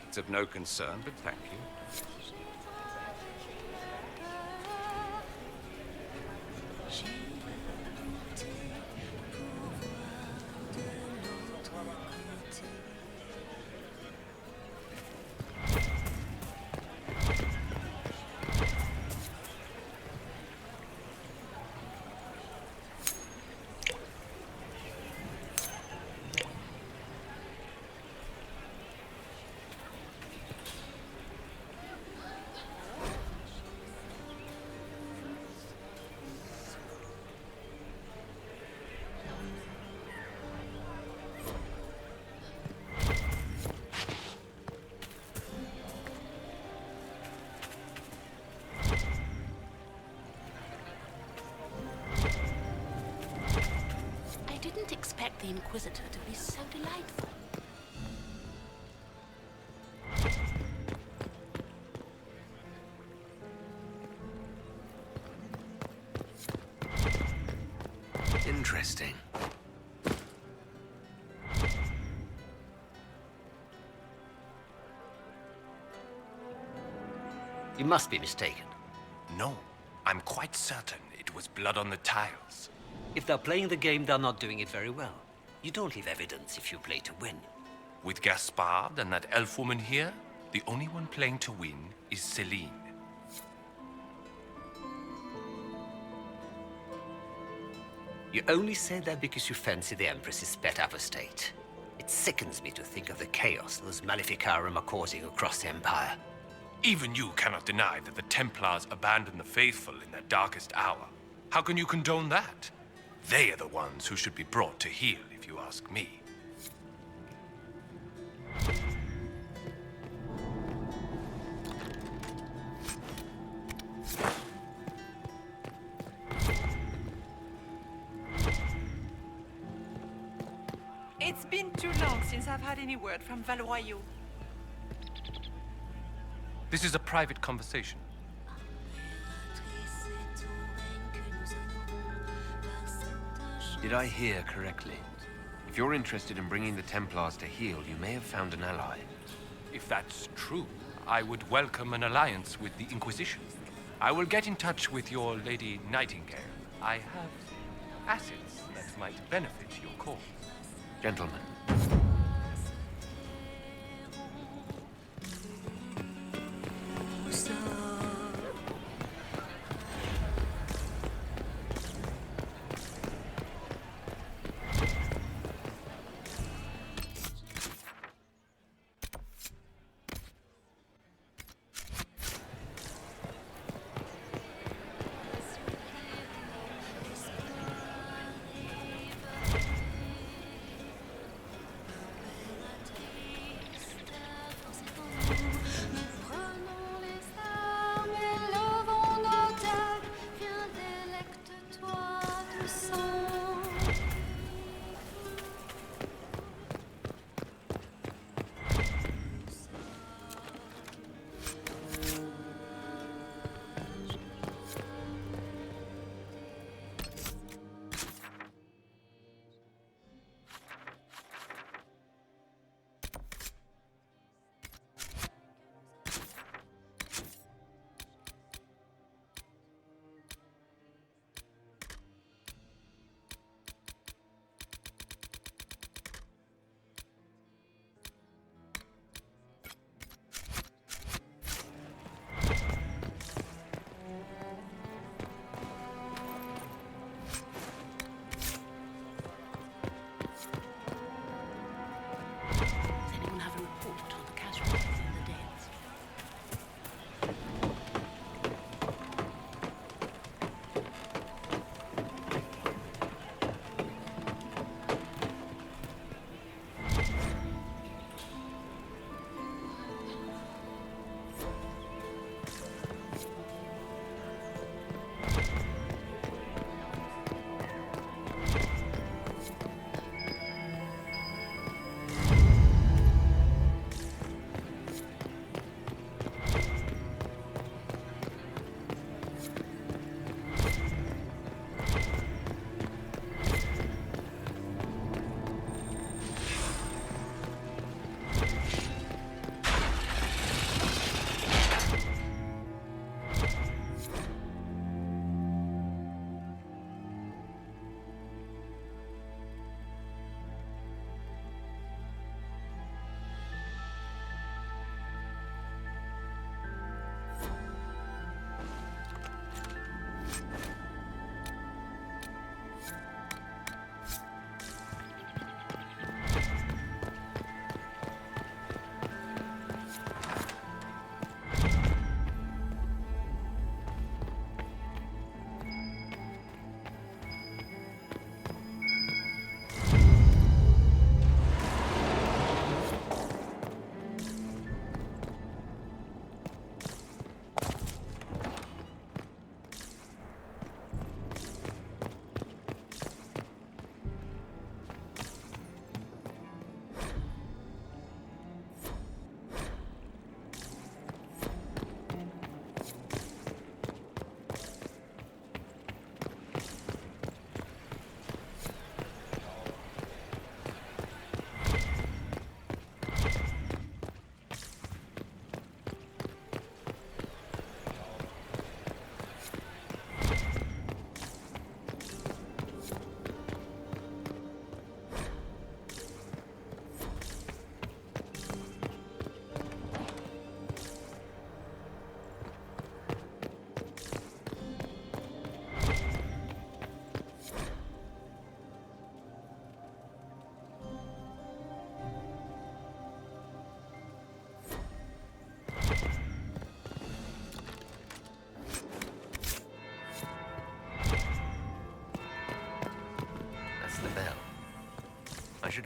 Speaker 8: It's of no concern, but thank you.
Speaker 7: Expect the Inquisitor to be so delightful.
Speaker 2: Interesting.
Speaker 12: You must be mistaken.
Speaker 8: No, I'm quite certain it was blood on the tiles.
Speaker 12: If they're playing the game, they're not doing it very well. You don't leave evidence if you play to win.
Speaker 8: With Gaspard and that elf woman here, the only one playing to win is Celine.
Speaker 12: You only say that because you fancy the Empress's pet apostate. It sickens me to think of the chaos those Maleficarum are causing across the Empire.
Speaker 8: Even you cannot deny that the Templars abandoned the faithful in their darkest hour. How can you condone that? They are the ones who should be brought to heel, if you ask me.
Speaker 11: It's been too long since I've had any word from Valois.
Speaker 8: This is a private conversation.
Speaker 2: Did I hear correctly? If you're interested in bringing the Templars to heel, you may have found an ally.
Speaker 8: If that's true, I would welcome an alliance with the Inquisition. I will get in touch with your Lady Nightingale. I have assets that might benefit your cause.
Speaker 2: Gentlemen.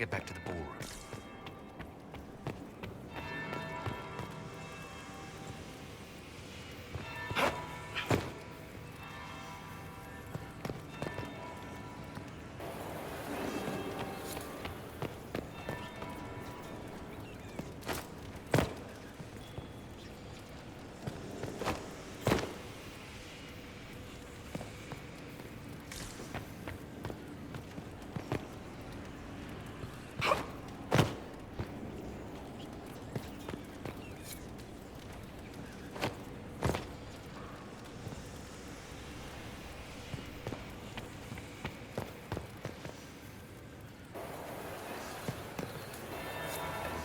Speaker 2: get back to the ballroom.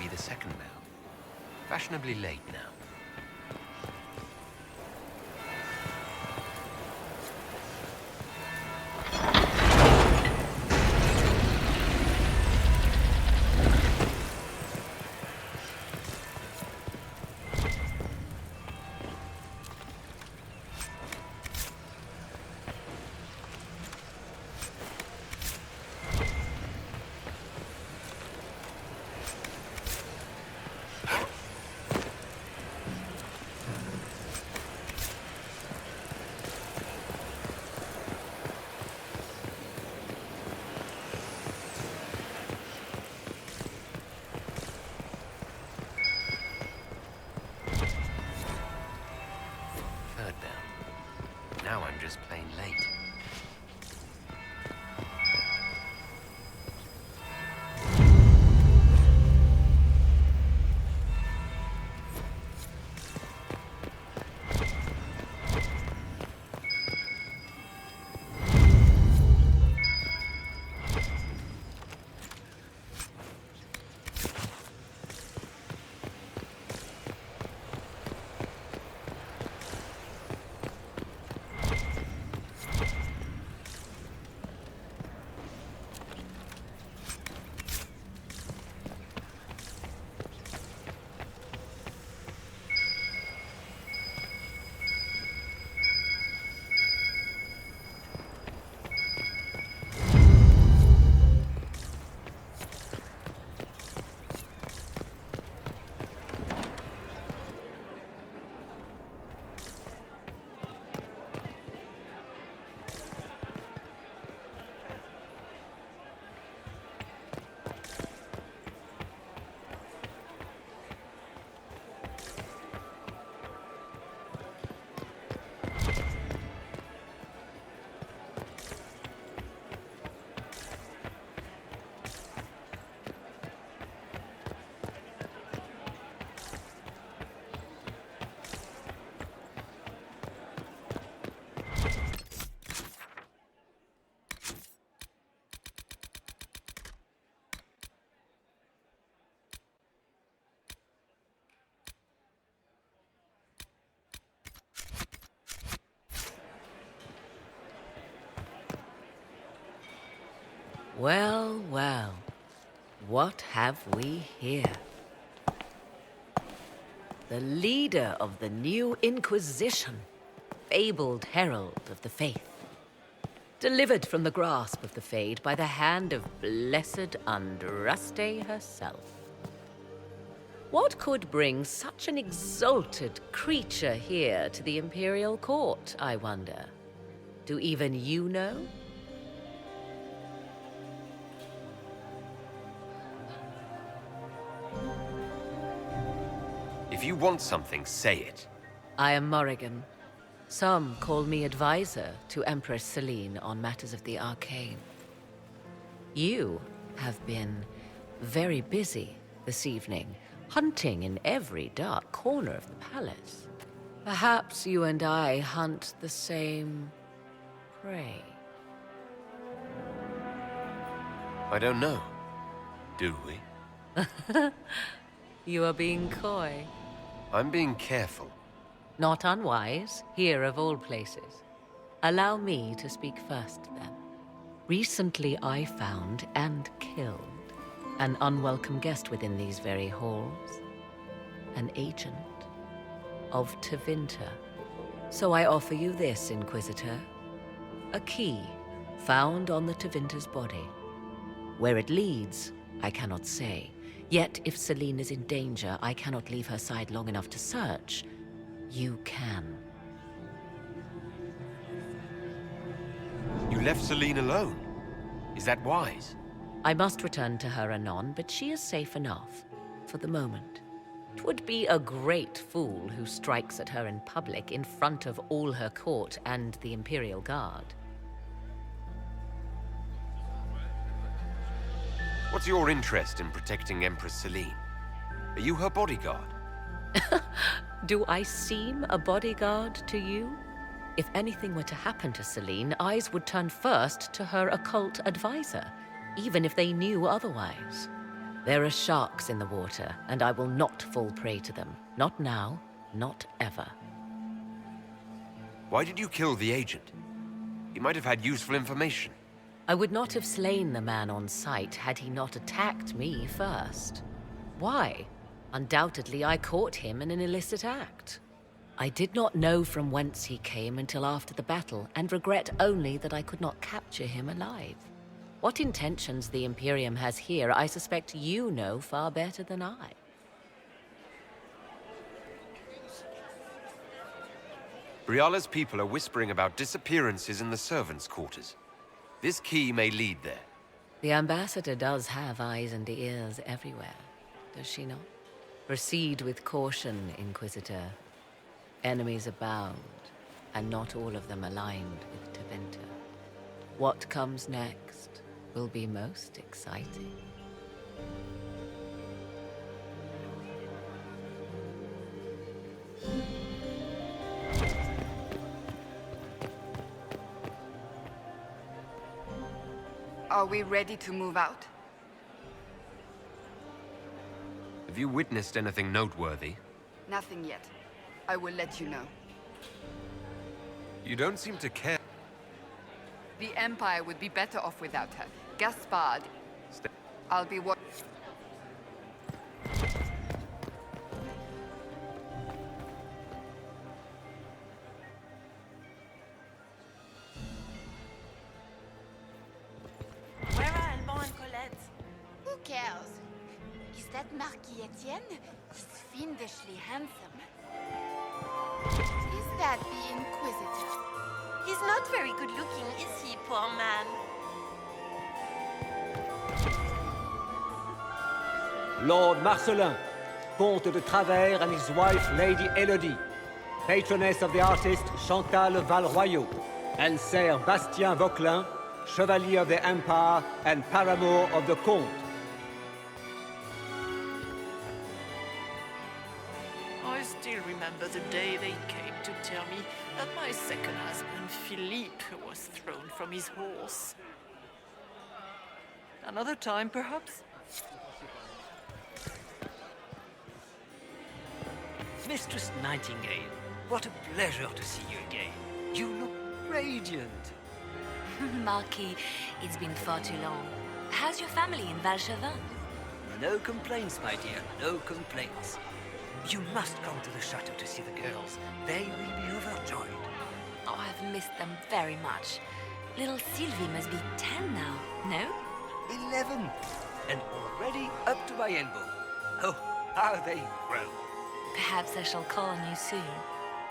Speaker 2: The second now. Fashionably late now. Now I'm just plain late.
Speaker 10: Well, well, what have we here? The leader of the new Inquisition, fabled herald of the faith, delivered from the grasp of the Fade by the hand of blessed Andraste herself. What could bring such an exalted creature here to the Imperial Court, I wonder? Do even you know?
Speaker 2: If you want something, say it.
Speaker 10: I am Morrigan. Some call me advisor to Empress Celine on matters of the arcane. You have been very busy this evening, hunting in every dark corner of the palace. Perhaps you and I hunt the same prey.
Speaker 2: I don't know. Do we?
Speaker 10: You are being coy.
Speaker 2: I'm being careful.
Speaker 10: Not unwise, here of all places. Allow me to speak first, then. Recently I found and killed an unwelcome guest within these very halls. An agent of Tevinter. So I offer you this, Inquisitor. A key found on the Tevinter's body. Where it leads, I cannot say. Yet, if Celine is in danger, I cannot leave her side long enough to search. You can.
Speaker 2: You left Celine alone. Is that wise?
Speaker 10: I must return to her anon, but she is safe enough. For the moment. 'Twould be a great fool who strikes at her in public in front of all her court and the Imperial Guard.
Speaker 2: What's your interest in protecting Empress Celine? Are you her bodyguard?
Speaker 10: Do I seem a bodyguard to you? If anything were to happen to Celine, eyes would turn first to her occult advisor, even if they knew otherwise. There are sharks in the water, and I will not fall prey to them. Not now, not ever.
Speaker 2: Why did you kill the agent? He might have had useful information.
Speaker 10: I would not have slain the man on sight had he not attacked me first. Why? Undoubtedly, I caught him in an illicit act. I did not know from whence he came until after the battle, and regret only that I could not capture him alive. What intentions the Imperium has here, I suspect you know far better than I.
Speaker 2: Briala's people are whispering about disappearances in the servants' quarters. This key may lead there.
Speaker 10: The ambassador does have eyes and ears everywhere, does she not? Proceed with caution, Inquisitor. Enemies abound, and not all of them aligned with Tevinter. What comes next will be most exciting.
Speaker 13: Are we ready to move out?
Speaker 2: Have you witnessed anything noteworthy?
Speaker 13: Nothing yet. I will let you know.
Speaker 2: You don't seem to care.
Speaker 13: The Empire would be better off without her. Gaspard. I'll be what?
Speaker 11: Where are Alban and Colette?
Speaker 16: Who cares? Is that Marquis Etienne? He's fiendishly handsome. Is that the Inquisitor?
Speaker 11: He's not very good looking, is he, poor man?
Speaker 22: Lord Marcelin, Comte de Travers and his wife Lady Elodie, patroness of the artist Chantal Valroyot, and Sir Bastien Vauquelin, Chevalier of the Empire and paramour of the Comte.
Speaker 11: I still remember the day they came to tell me that my second husband, Philippe, was thrown from his horse. Another time, perhaps?
Speaker 12: Mistress Nightingale, what a pleasure to see you again. You look radiant.
Speaker 5: Marquis, it's been far too long. How's your family in Valchevin?
Speaker 12: No complaints, my dear, no complaints. You must come to the chateau to see the girls. They will be overjoyed.
Speaker 5: Oh, I've missed them very much. Little Sylvie must be 10 now, no?
Speaker 12: 11, and already up to my elbow. Oh, how they grow.
Speaker 5: Perhaps I shall call on you soon.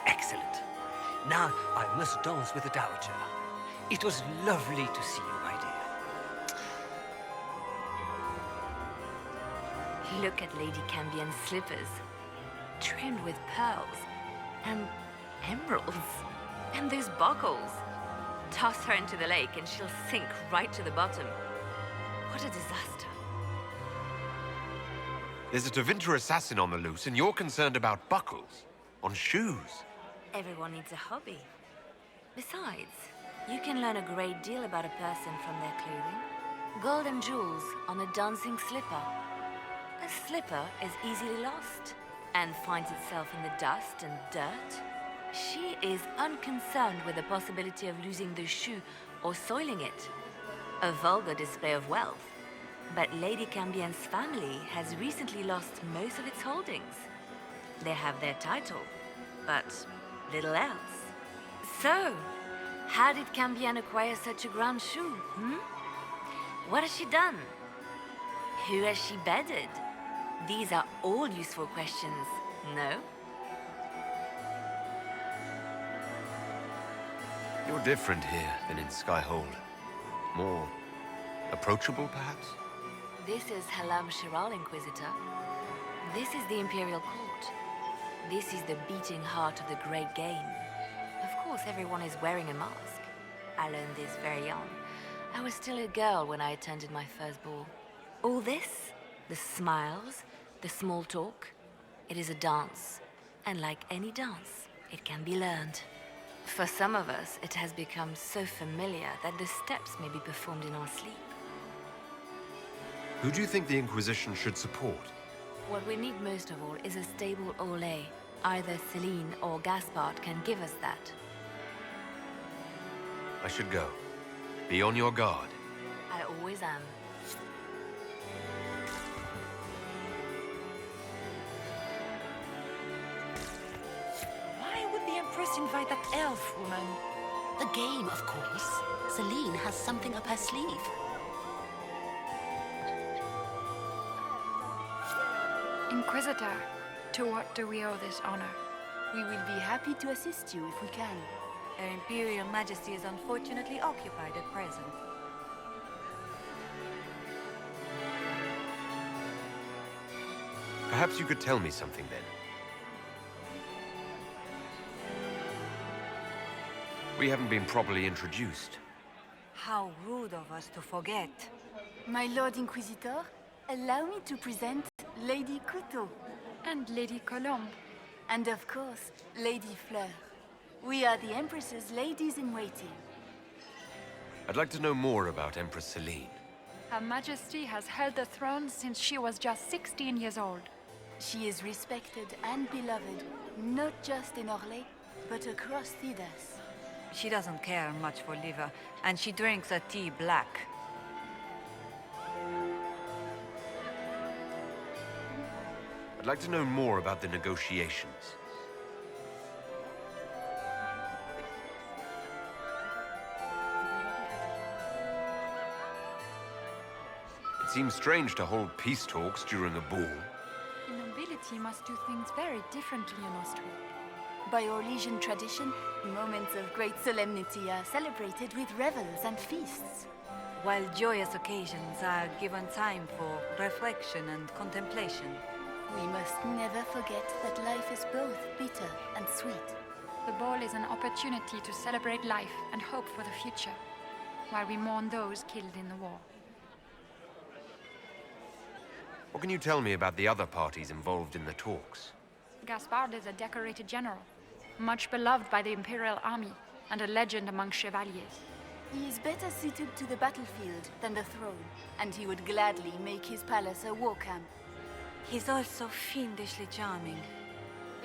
Speaker 12: Excellent. Now I must dance with the Dowager. It was lovely to see you, my dear.
Speaker 5: Look at Lady Cambien's slippers. Trimmed with pearls. And emeralds. And those buckles. Toss her into the lake and she'll sink right to the bottom. What a disaster.
Speaker 2: There's a Tevinter assassin on the loose, and you're concerned about buckles on shoes.
Speaker 5: Everyone needs a hobby. Besides, you can learn a great deal about a person from their clothing. Gold and jewels on a dancing slipper. A slipper is easily lost and finds itself in the dust and dirt. She is unconcerned with the possibility of losing the shoe or soiling it. A vulgar display of wealth. But Lady Cambien's family has recently lost most of its holdings. They have their title, but little else. So, how did Cambien acquire such a grand shoe, What has she done? Who has she bedded? These are all useful questions, no?
Speaker 2: You're different here than in Skyhold. More approachable, perhaps?
Speaker 5: This is Halam Shiral, Inquisitor. This is the Imperial Court. This is the beating heart of the Great Game. Of course, everyone is wearing a mask. I learned this very young. I was still a girl when I attended my first ball. All this, the smiles, the small talk, it is a dance. And like any dance, it can be learned. For some of us, it has become so familiar that the steps may be performed in our sleep.
Speaker 2: Who do you think the Inquisition should support?
Speaker 5: What we need most of all is a stable Ole. Either Celine or Gaspard can give us that.
Speaker 2: I should go. Be on your guard.
Speaker 5: I always am.
Speaker 7: Why would the Empress invite that elf woman? The game, of course. Celine has something up her sleeve.
Speaker 9: Inquisitor, to what do we owe this honor?
Speaker 18: We will be happy to assist you if we can.
Speaker 14: Her Imperial Majesty is unfortunately occupied at present.
Speaker 2: Perhaps you could tell me something then. We haven't been properly introduced.
Speaker 14: How rude of us to forget.
Speaker 18: My Lord Inquisitor, allow me to present Lady Couteau.
Speaker 9: And Lady Colombe.
Speaker 18: And of course, Lady Fleur. We are the Empress's ladies-in-waiting.
Speaker 2: I'd like to know more about Empress Celine.
Speaker 9: Her Majesty has held the throne since she was just 16 years old.
Speaker 18: She is respected and beloved, not just in Orlais, but across Thedas.
Speaker 14: She doesn't care much for liver, and she drinks her tea black.
Speaker 2: I'd like to know more about the negotiations. It seems strange to hold peace talks during a ball.
Speaker 9: The nobility must do things very differently in Austria.
Speaker 18: By Orlesian tradition, moments of great solemnity are celebrated with revels and feasts.
Speaker 14: While joyous occasions are given time for reflection and contemplation.
Speaker 18: We must never forget that life is both bitter and sweet.
Speaker 9: The ball is an opportunity to celebrate life and hope for the future, while we mourn those killed in the war.
Speaker 2: What can you tell me about the other parties involved in the talks?
Speaker 9: Gaspard is a decorated general, much beloved by the Imperial Army, and a legend among chevaliers.
Speaker 18: He is better suited to the battlefield than the throne, and he would gladly make his palace a war camp.
Speaker 14: He's also fiendishly charming.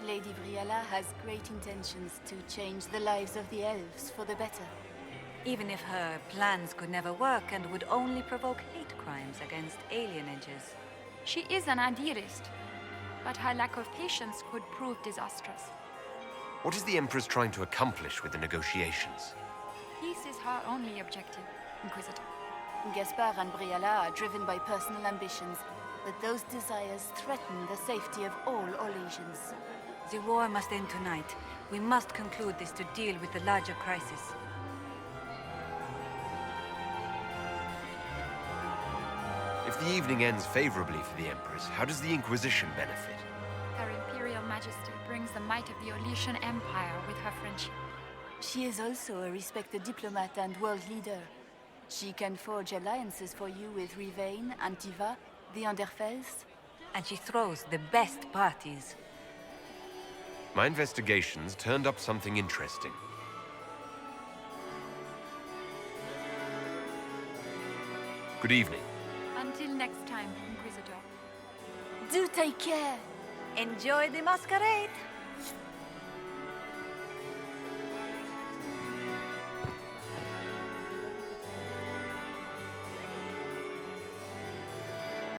Speaker 18: Lady Briali has great intentions to change the lives of the elves for the better.
Speaker 14: Even if her plans could never work and would only provoke hate crimes against alienages.
Speaker 9: She is an idealist, but her lack of patience could prove disastrous.
Speaker 2: What is the Empress trying to accomplish with the negotiations?
Speaker 9: Peace is her only objective, Inquisitor.
Speaker 18: Gaspard and Briali are driven by personal ambitions, but those desires threaten the safety of all Orlesians.
Speaker 14: The war must end tonight. We must conclude this to deal with the larger crisis.
Speaker 2: If the evening ends favorably for the Empress, how does the Inquisition benefit?
Speaker 9: Her Imperial Majesty brings the might of the Orlesian Empire with her friendship.
Speaker 18: She is also a respected diplomat and world leader. She can forge alliances for you with Rivain, Antiva, the Anderfels.
Speaker 14: And she throws the best parties.
Speaker 2: My investigations turned up something interesting. Good evening.
Speaker 9: Until next time, Inquisitor.
Speaker 18: Do take care!
Speaker 14: Enjoy the masquerade!